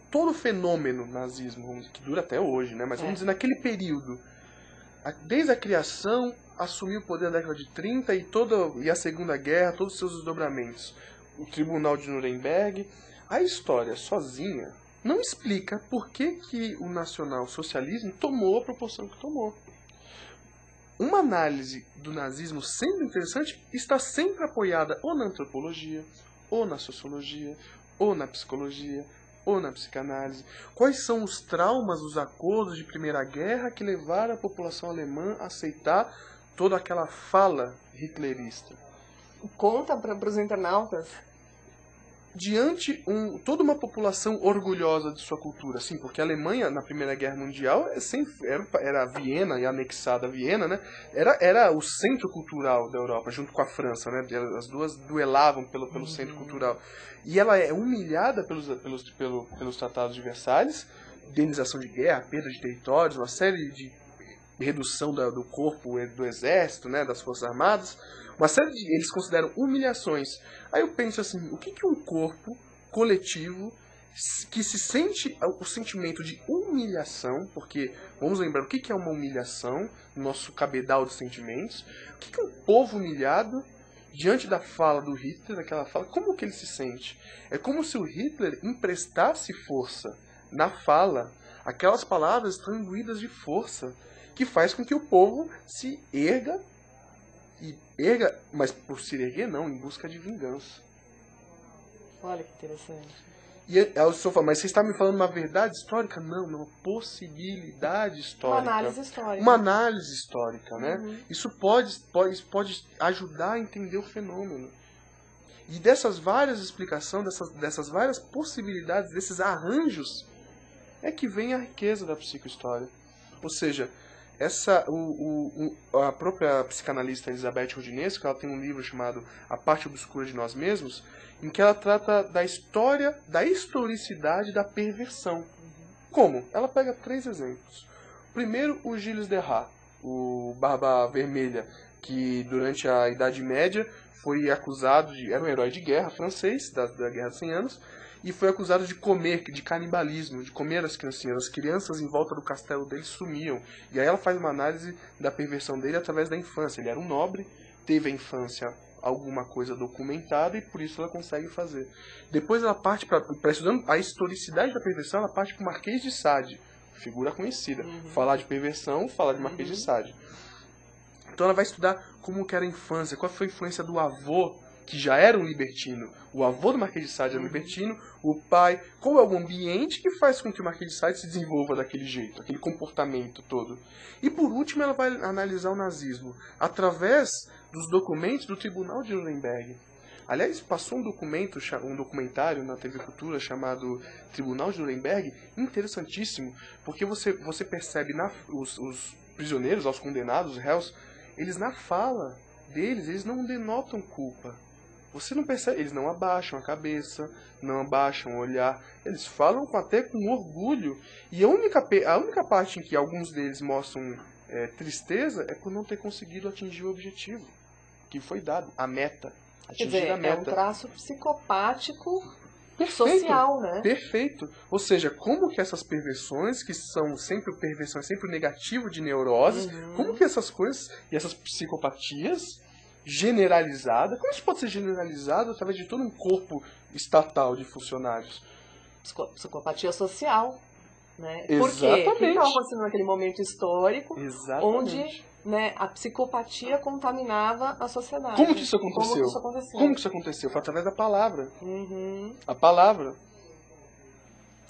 Todo fenômeno nazismo, que dura até hoje, né? Mas vamos dizer, naquele período, desde a criação, assumiu o poder na década de 30 e a Segunda Guerra, todos os seus desdobramentos. O Tribunal de Nuremberg. A história sozinha não explica por que o nacional-socialismo tomou a proporção que tomou. Uma análise do nazismo, sendo interessante, está sempre apoiada ou na antropologia, ou na sociologia, ou na psicologia, ou na psicanálise. Quais são os traumas, os acordos de Primeira Guerra que levaram a população alemã a aceitar toda aquela fala hitlerista? Conta para os internautas. Diante toda uma população orgulhosa de sua cultura, sim, porque a Alemanha na Primeira Guerra Mundial era Viena e anexada a Viena, né? Era o centro cultural da Europa, junto com a França, né? As duas duelavam pelo centro cultural. E ela é humilhada pelos tratados de Versalhes, indenização de guerra, perda de territórios, uma série de redução do corpo do exército, né, das forças armadas, uma série de eles consideram humilhações. Aí eu penso assim, o que um corpo coletivo que se sente o sentimento de humilhação, porque vamos lembrar o que é uma humilhação, nosso cabedal de sentimentos, o que um povo humilhado diante da fala do Hitler, daquela fala, como que ele se sente? É como se o Hitler emprestasse força na fala. Aquelas palavras estão imbuídas de força, que faz com que o povo se erga, mas por se erguer não, em busca de vingança. Olha que interessante. E a pessoa fala, mas você está me falando uma verdade histórica? Não, uma possibilidade histórica. Uma análise histórica. Uma análise histórica, né? Isso pode ajudar a entender o fenômeno. E dessas várias explicações, dessas várias possibilidades, desses arranjos, é que vem a riqueza da psicohistória. Ou seja, a própria psicanalista Elizabeth Rodinесco, ela tem um livro chamado A Parte Obscura de Nós Mesmos, em que ela trata da história, da historicidade da perversão. Como? Ela pega 3 exemplos. Primeiro, o Gilles de Rais, o Barba Vermelha, que durante a Idade Média foi acusado era um herói de guerra francês, da Guerra dos 100 Anos, e foi acusado de comer, de canibalismo, de comer as criancinhas. As crianças em volta do castelo dele sumiam. E aí ela faz uma análise da perversão dele através da infância. Ele era um nobre, teve a infância alguma coisa documentada e por isso ela consegue fazer. Depois ela parte para estudando a historicidade da perversão, ela parte para o Marquês de Sade, figura conhecida. Falar de perversão, falar de Marquês de Sade. Então ela vai estudar como que era a infância, qual foi a influência do avô, que já era um libertino. O avô do Marquês de Sade era um libertino, o pai, qual é o ambiente que faz com que o Marquês de Sade se desenvolva daquele jeito, aquele comportamento todo. E por último ela vai analisar o nazismo através dos documentos do Tribunal de Nuremberg. Aliás, passou um documentário na TV Cultura chamado Tribunal de Nuremberg, interessantíssimo, porque você percebe os prisioneiros, os condenados, os réus, eles na fala deles, eles não denotam culpa. Você não percebe, eles não abaixam a cabeça, não abaixam o olhar, eles falam até com orgulho. E a única parte em que alguns deles mostram tristeza é por não ter conseguido atingir o objetivo que foi dado, a meta. Atingir a meta. É um traço psicopático Perfeito, social, né? Perfeito. Ou seja, como que essas perversões, que são sempre perversões, sempre o negativo de neuroses, como que essas coisas e essas psicopatias generalizadas, como isso pode ser generalizado através de todo um corpo estatal de funcionários? Psicopatia social, né? Exatamente. Por quê? O que estava acontecendo naquele momento histórico, Exatamente. onde, né, a psicopatia contaminava a sociedade. Como que isso aconteceu? Como que isso aconteceu? Foi através da palavra. Uhum. A palavra.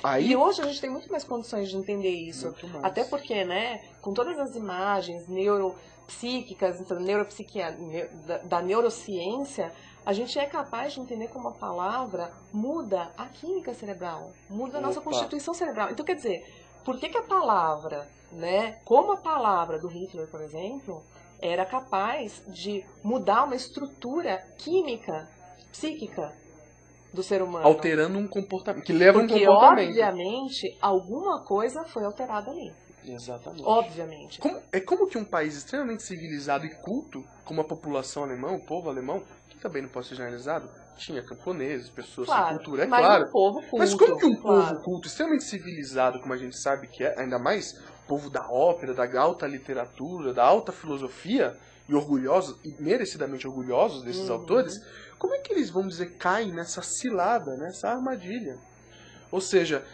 Aí, e hoje a gente tem muito mais condições de entender isso. Até porque, né, com todas as imagens neuropsíquicas, então, da neurociência, a gente é capaz de entender como a palavra muda a química cerebral, muda a nossa constituição cerebral. Então, quer dizer, por que a palavra, né, como a palavra do Hitler, por exemplo, era capaz de mudar uma estrutura química, psíquica do ser humano? Alterando um comportamento, que leva porque, um comportamento. obviamente, alguma coisa foi alterada ali. Exatamente. Obviamente. Como que um país extremamente civilizado e culto, como a população alemã, o povo alemão, que também não pode ser generalizado, tinha camponeses, pessoas sem cultura, é claro. Um povo culto, mas como que um povo culto, extremamente civilizado, como a gente sabe que é, ainda mais povo da ópera, da alta literatura, da alta filosofia, e orgulhosos, e merecidamente orgulhosos desses autores, como é que eles, vamos dizer, caem nessa cilada, nessa armadilha? Ou seja,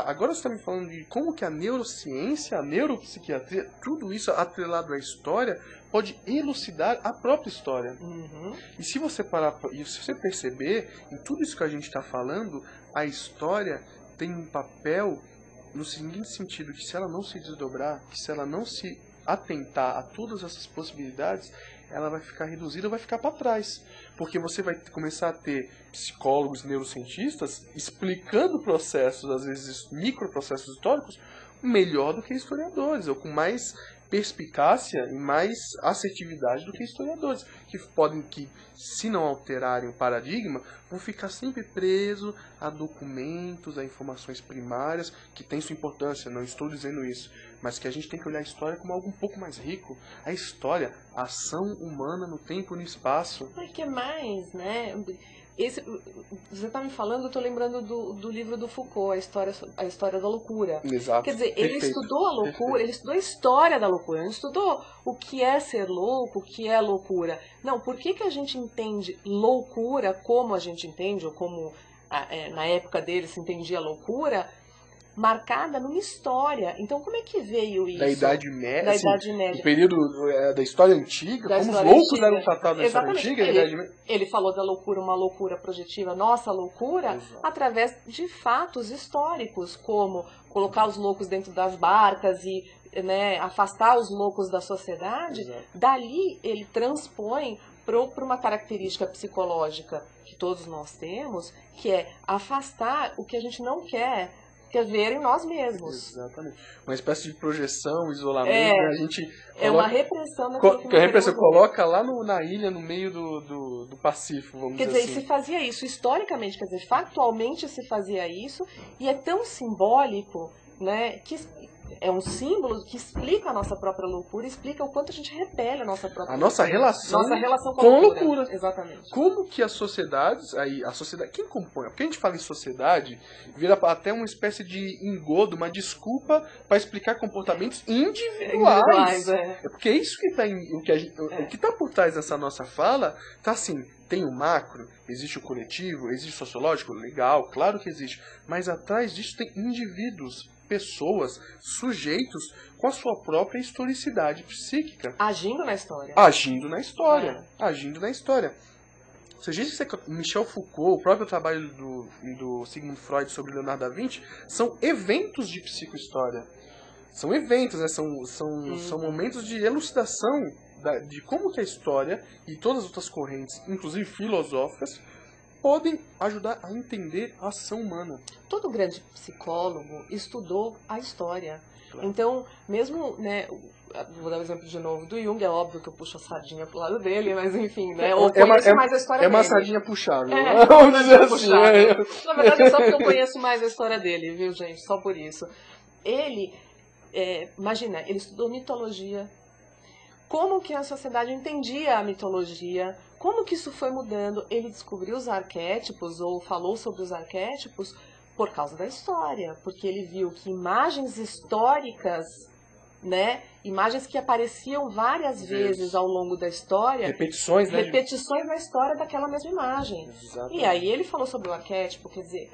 agora você está me falando de como que a neurociência, a neuropsiquiatria, tudo isso atrelado à história, pode elucidar a própria história. E se você perceber, em tudo isso que a gente está falando, a história tem um papel no seguinte sentido, que se ela não se desdobrar, que se ela não se atentar a todas essas possibilidades, ela vai ficar reduzida, vai ficar para trás. Porque você vai começar a ter psicólogos, neurocientistas explicando processos, às vezes microprocessos históricos, melhor do que historiadores, ou com mais perspicácia e mais assertividade do que historiadores, que se não alterarem o paradigma, vão ficar sempre presos a documentos, a informações primárias, que tem sua importância, não estou dizendo isso, mas que a gente tem que olhar a história como algo um pouco mais rico. A história, a ação humana no tempo e no espaço. Porque mais, né? Você está me falando, eu estou lembrando do livro do Foucault, a história da loucura. Exato. Quer dizer, ele estudou a loucura, ele estudou a história da loucura, ele estudou o que é ser louco, o que é loucura. Não, por que a gente entende loucura como a gente entende, ou como na época dele se entendia loucura, marcada numa história. Então, como é que veio isso? Da Idade Média. Da Idade Média. No período da história antiga, Da como história os loucos antiga. eram tratados na história antiga. Ele falou da loucura, uma loucura projetiva, nossa loucura, Exato. através de fatos históricos, como colocar os loucos dentro das barcas e, né, afastar os loucos da sociedade. Exato. Dali ele transpõe para uma característica psicológica que todos nós temos, que é afastar o que a gente não quer ver em nós mesmos. Exatamente. Uma espécie de projeção, isolamento, né? A gente uma repressão daquilo que a repressão coloca lá na ilha, no meio do Pacífico, vamos dizer assim. Quer dizer, se fazia isso historicamente, quer dizer, factualmente se fazia isso, e é tão simbólico, né, que é um símbolo que explica a nossa própria loucura, explica o quanto a gente repele a nossa própria nossa relação com a loucura. Exatamente. Como que as sociedades, quem compõe? Porque a gente fala em sociedade, vira até uma espécie de engodo, uma desculpa para explicar comportamentos individuais. É porque é isso que está o que está por trás dessa nossa fala, tá assim, tem o macro, existe o coletivo, existe o sociológico, legal, claro que existe, mas atrás disso tem indivíduos, pessoas, sujeitos com a sua própria historicidade psíquica. Agindo na história. Agindo na história. Você disse que Michel Foucault, o próprio trabalho do Sigmund Freud sobre Leonardo da Vinci, são eventos de psicohistória. São eventos, né? São momentos de elucidação de como que a história e todas as outras correntes, inclusive filosóficas, podem ajudar a entender a ação humana. Todo grande psicólogo estudou a história. Claro. Então, mesmo, né, vou dar o exemplo de novo do Jung, é óbvio que eu puxo a sardinha pro lado dele, mas enfim, né, eu conheço mais a história dele. É uma sardinha puxável. Vamos dizer assim. Na verdade, é só porque eu conheço mais a história dele, viu, gente? Só por isso. Ele, imagina, ele estudou mitologia. Como que a sociedade entendia a mitologia, como que isso foi mudando. Ele descobriu os arquétipos, ou falou sobre os arquétipos, por causa da história, porque ele viu que imagens históricas, né, imagens que apareciam várias vezes ao longo da história, repetições na história daquela mesma imagem. Exatamente. E aí ele falou sobre o arquétipo, quer dizer,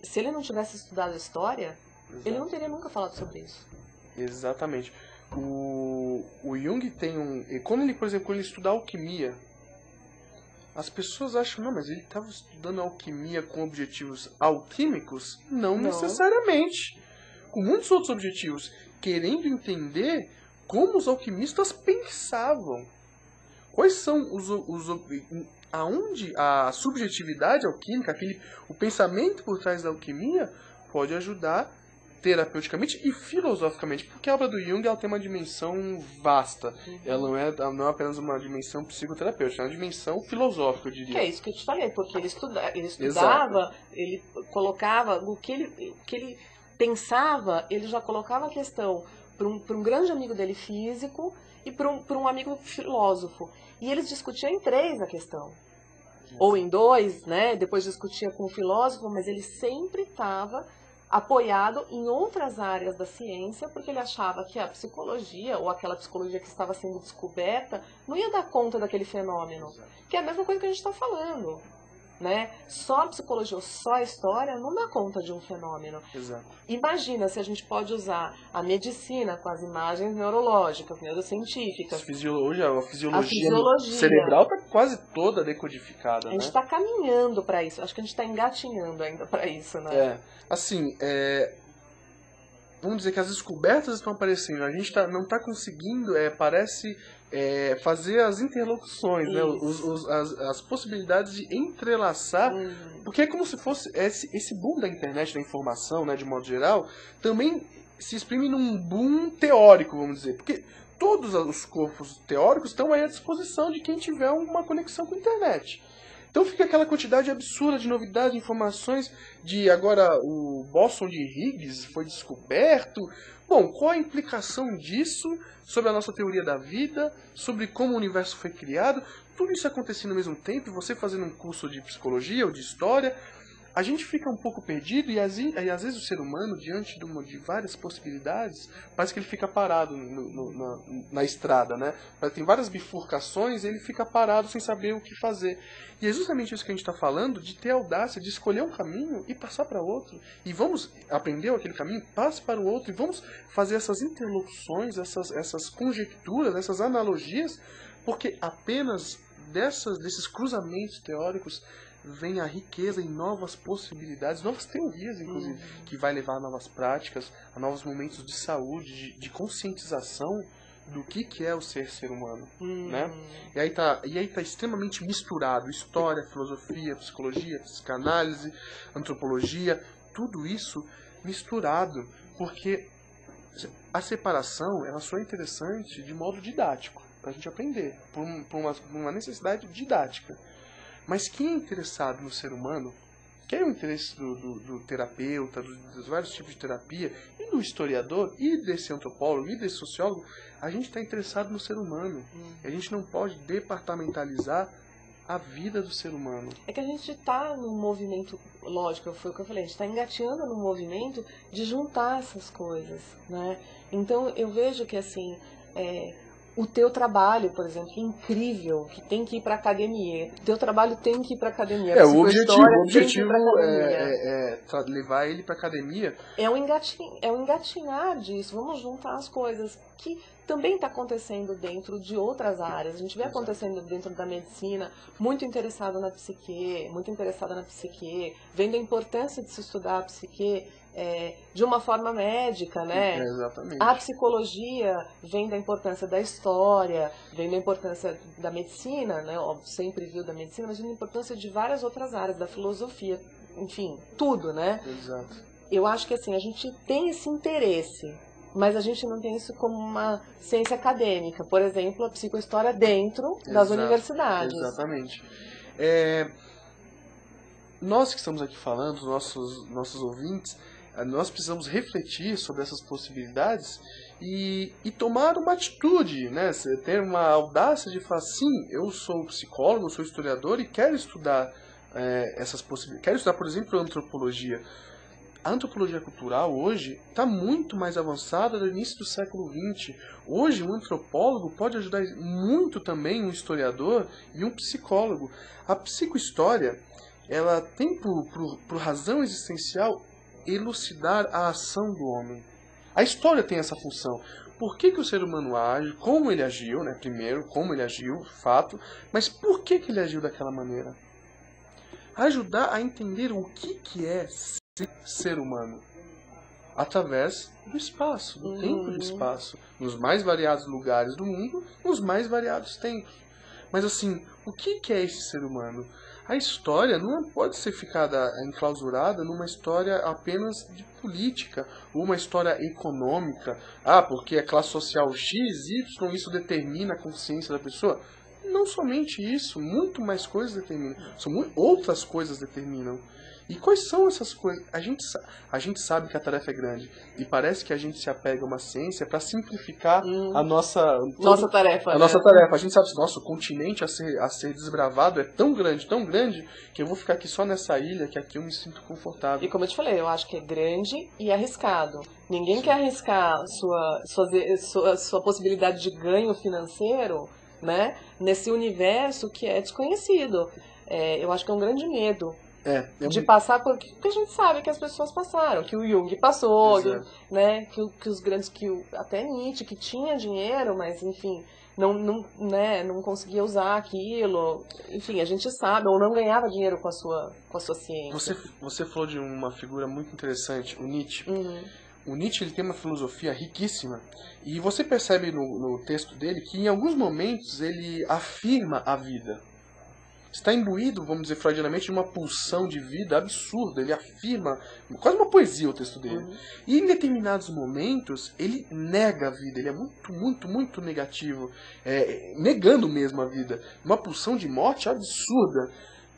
se ele não tivesse estudado a história, ele não teria nunca falado sobre isso. Exatamente. O Jung tem quando ele, por exemplo, quando ele estuda alquimia, as pessoas acham, não, mas ele estava estudando alquimia com objetivos alquímicos? Não necessariamente. Com muitos outros objetivos, querendo entender como os alquimistas pensavam. Quais são aonde a subjetividade alquímica, o pensamento por trás da alquimia, pode ajudar terapeuticamente e filosoficamente, porque a obra do Jung ela tem uma dimensão vasta. Ela não é apenas uma dimensão psicoterapêutica, é uma dimensão filosófica, eu diria. Que é isso que eu te falei, porque ele estudava, ele colocava o que ele pensava, ele já colocava a questão para um grande amigo dele físico e para um amigo filósofo. E eles discutiam em 3 a questão. Ou em 2, né? Depois discutia com o filósofo, mas ele sempre estava apoiado em outras áreas da ciência, porque ele achava que a psicologia, ou aquela psicologia que estava sendo descoberta, não ia dar conta daquele fenômeno. Que é a mesma coisa que a gente está falando. Né? Só a psicologia ou só a história não dá conta de um fenômeno. Exato. Imagina se a gente pode usar a medicina com as imagens neurológicas, neurocientíficas. A fisiologia cerebral está quase toda decodificada. A gente está caminhando para isso. Acho que a gente está engatinhando ainda para isso, né? Assim, vamos dizer que as descobertas estão aparecendo. A gente não está conseguindo, fazer as interlocuções, né? As possibilidades de entrelaçar, porque é como se fosse esse boom da internet, da informação, né, de modo geral, também se exprime num boom teórico, vamos dizer. Porque todos os corpos teóricos estão aí à disposição de quem tiver uma conexão com a internet. Então fica aquela quantidade absurda de novidades, de informações, de agora o bóson de Higgs foi descoberto. Bom, qual a implicação disso sobre a nossa teoria da vida, sobre como o universo foi criado? Tudo isso acontecendo ao mesmo tempo, você fazendo um curso de psicologia ou de história, a gente fica um pouco perdido e às vezes o ser humano, diante de várias possibilidades, parece que ele fica parado na estrada, né? Tem várias bifurcações e ele fica parado sem saber o que fazer. E é justamente isso que a gente está falando, de ter a audácia de escolher um caminho e passar para outro. E vamos aprender aquele caminho, passe para o outro e vamos fazer essas interlocuções, essas conjecturas, essas analogias, porque apenas desses cruzamentos teóricos vem a riqueza em novas possibilidades, novas teorias, inclusive, que vai levar a novas práticas, a novos momentos de saúde, de conscientização do que é o ser humano, né? E aí tá extremamente misturado, história, filosofia, psicologia, psicanálise, antropologia, tudo isso misturado, porque a separação, ela só é interessante de modo didático, pra gente aprender, por uma necessidade didática. Mas quem é interessado no ser humano, que é o interesse do terapeuta, dos vários tipos de terapia, e do historiador, e desse antropólogo, e desse sociólogo, a gente está interessado no ser humano. E a gente não pode departamentalizar a vida do ser humano. É que a gente está num movimento, lógico, foi o que eu falei, a gente está engateando num movimento de juntar essas coisas, né? Então eu vejo que assim, o teu trabalho, por exemplo, é incrível, que tem que ir para academia. O teu trabalho tem que ir para academia. O objetivo é levar ele para academia. É um engatinhar disso. Vamos juntar as coisas que também está acontecendo dentro de outras áreas. A gente vê acontecendo dentro da medicina, muito interessada na psique, vendo a importância de se estudar a psique de uma forma médica, né? Exatamente. A psicologia vem da importância da história, vem da importância da medicina, né? Óbvio, sempre viu da medicina, mas vem da importância de várias outras áreas, da filosofia, enfim, tudo, né? Exato. Eu acho que assim, a gente tem esse interesse, mas a gente não tem isso como uma ciência acadêmica. Por exemplo, a psicohistória dentro das universidades. Exatamente. Nós que estamos aqui falando, nossos ouvintes, nós precisamos refletir sobre essas possibilidades e tomar uma atitude, né? Ter uma audácia de falar, sim, eu sou psicólogo, eu sou historiador e quero estudar essas possibilidades. Quero estudar, por exemplo, antropologia. A antropologia cultural hoje está muito mais avançada do início do século XX. Hoje um antropólogo pode ajudar muito também um historiador e um psicólogo. A psicohistória, ela tem por razão existencial elucidar a ação do homem. A história tem essa função. Por que o ser humano age, como ele agiu, né? Primeiro, como ele agiu, fato, mas por que ele agiu daquela maneira? Ajudar a entender o que é ser humano através do espaço, do tempo e do espaço, nos mais variados lugares do mundo, nos mais variados tempos. Mas assim, o que é esse ser humano? A história não pode ser ficada enclausurada numa história apenas de política, ou uma história econômica. Porque é classe social X, Y, isso determina a consciência da pessoa. Não somente isso, muito mais coisas determinam. Outras coisas determinam. E quais são essas coisas? A gente sabe que a tarefa é grande. E parece que a gente se apega a uma ciência para simplificar a nossa tarefa. A nossa tarefa. A gente sabe que nosso continente a ser desbravado é tão grande, que eu vou ficar aqui só nessa ilha, que aqui eu me sinto confortável. E como eu te falei, eu acho que é grande e arriscado. Ninguém quer arriscar sua possibilidade de ganho financeiro, né, nesse universo que é desconhecido. Eu acho que é um grande medo. De passar por que a gente sabe que as pessoas passaram, que o Jung passou, né, que os grandes, até Nietzsche, que tinha dinheiro, mas enfim, não conseguia usar aquilo, enfim, a gente sabe, ou não ganhava dinheiro com a sua ciência. Você falou de uma figura muito interessante, o Nietzsche. O Nietzsche, ele tem uma filosofia riquíssima, e você percebe no texto dele que em alguns momentos ele afirma a vida. está imbuído, vamos dizer freudianamente, de uma pulsão de vida absurda. Ele afirma, quase uma poesia o texto dele. E em determinados momentos, ele nega a vida, ele é muito, muito, muito negativo, negando mesmo a vida. Uma pulsão de morte absurda.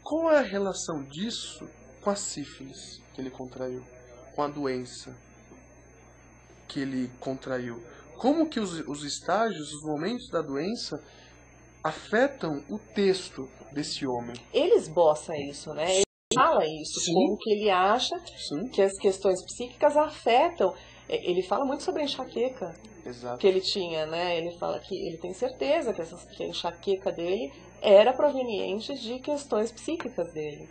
Qual é a relação disso com a sífilis que ele contraiu? Com a doença que ele contraiu? Como que os estágios, os momentos da doença afetam o texto desse homem? Ele esboça isso, né? Ele fala isso, Sim. como que ele acha Sim. que as questões psíquicas afetam. Ele fala muito sobre a enxaqueca Exato. que ele tinha, né? Ele fala que ele tem certeza que a enxaqueca dele era proveniente de questões psíquicas dele.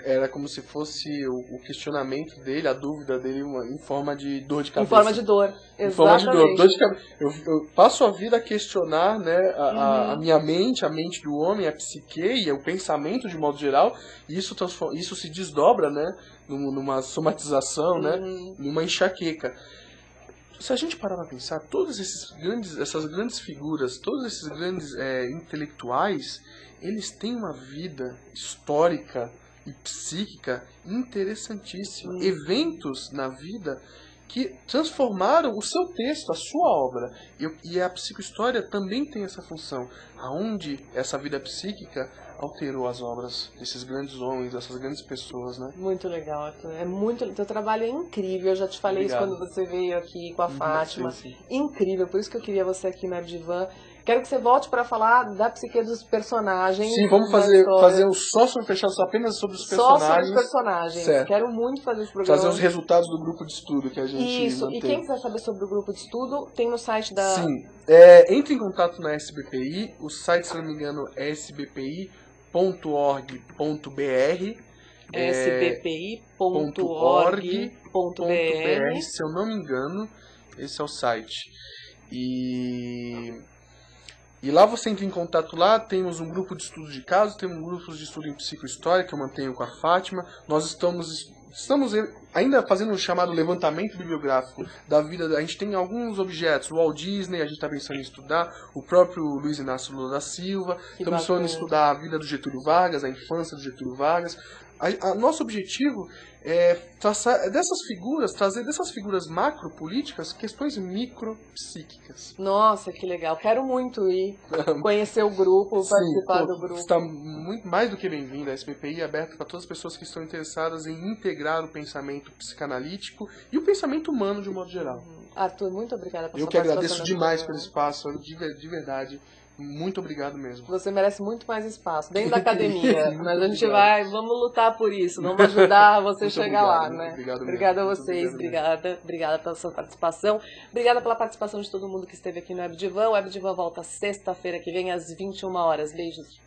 Era como se fosse o questionamento dele, a dúvida dele em forma de dor de Em cabeça. forma de dor, Em forma de exatamente. dor de cabeça. Eu passo a vida a questionar, né, a minha mente, a mente do homem, a psique e o pensamento de modo geral, e isso se desdobra, né, numa somatização, né, numa enxaqueca. Se a gente parar para pensar, todas essas grandes figuras, todos esses grandes intelectuais, eles têm uma vida histórica e psíquica interessantíssima. Eventos na vida que transformaram o seu texto, a sua obra. E a psicohistória também tem essa função, aonde essa vida psíquica alterou as obras desses grandes homens, dessas grandes pessoas, né? Muito legal, Arthur. Teu trabalho é incrível. Eu já te falei Obrigado. isso quando você veio aqui com a Fátima. Sim, sim. Incrível, por isso que eu queria você aqui na Divã. Quero que você volte para falar da psique dos personagens. Sim, vamos fazer um só sobre fechado, só apenas sobre os personagens. Só sobre os personagens. Certo. Quero muito fazer esse programa. Trazer os resultados do grupo de estudo que a gente Isso, mantém. e quem quiser saber sobre o grupo de estudo, tem no site da... Sim, entre em contato na SBPI, o site, se não me engano, é sbpi.org.br. sbpi.org.br. Se eu não me engano, esse é o site. E lá você entra em contato lá, temos um grupo de estudo de casos, temos grupos de estudo em psicohistória que eu mantenho com a Fátima. Nós estamos ainda fazendo um chamado levantamento bibliográfico da vida. A gente tem alguns objetos, o Walt Disney, a gente está pensando em estudar, o próprio Luiz Inácio Lula da Silva, estamos pensando em estudar a vida do Getúlio Vargas, a infância do Getúlio Vargas. Nosso objetivo é trazer dessas figuras macropolíticas questões micropsíquicas. Nossa, que legal. Quero muito ir conhecer o grupo, participar do grupo. Está muito mais do que bem-vindo. A SBPI é aberta para todas as pessoas que estão interessadas em integrar o pensamento psicanalítico e o pensamento humano de um modo geral. Arthur, muito obrigada pela Eu sua que agradeço participação demais nesse pelo espaço, de verdade. Muito obrigado mesmo. Você merece muito mais espaço, dentro da academia. Mas a gente obrigado. vamos lutar por isso, vamos ajudar você Muito chegar lá, obrigado, né? obrigado mesmo. Obrigada a Muito vocês, obrigado obrigada pela sua participação. Obrigada pela participação de todo mundo que esteve aqui no Web Divan. O Web Divan volta sexta-feira que vem às 21 horas. Beijos.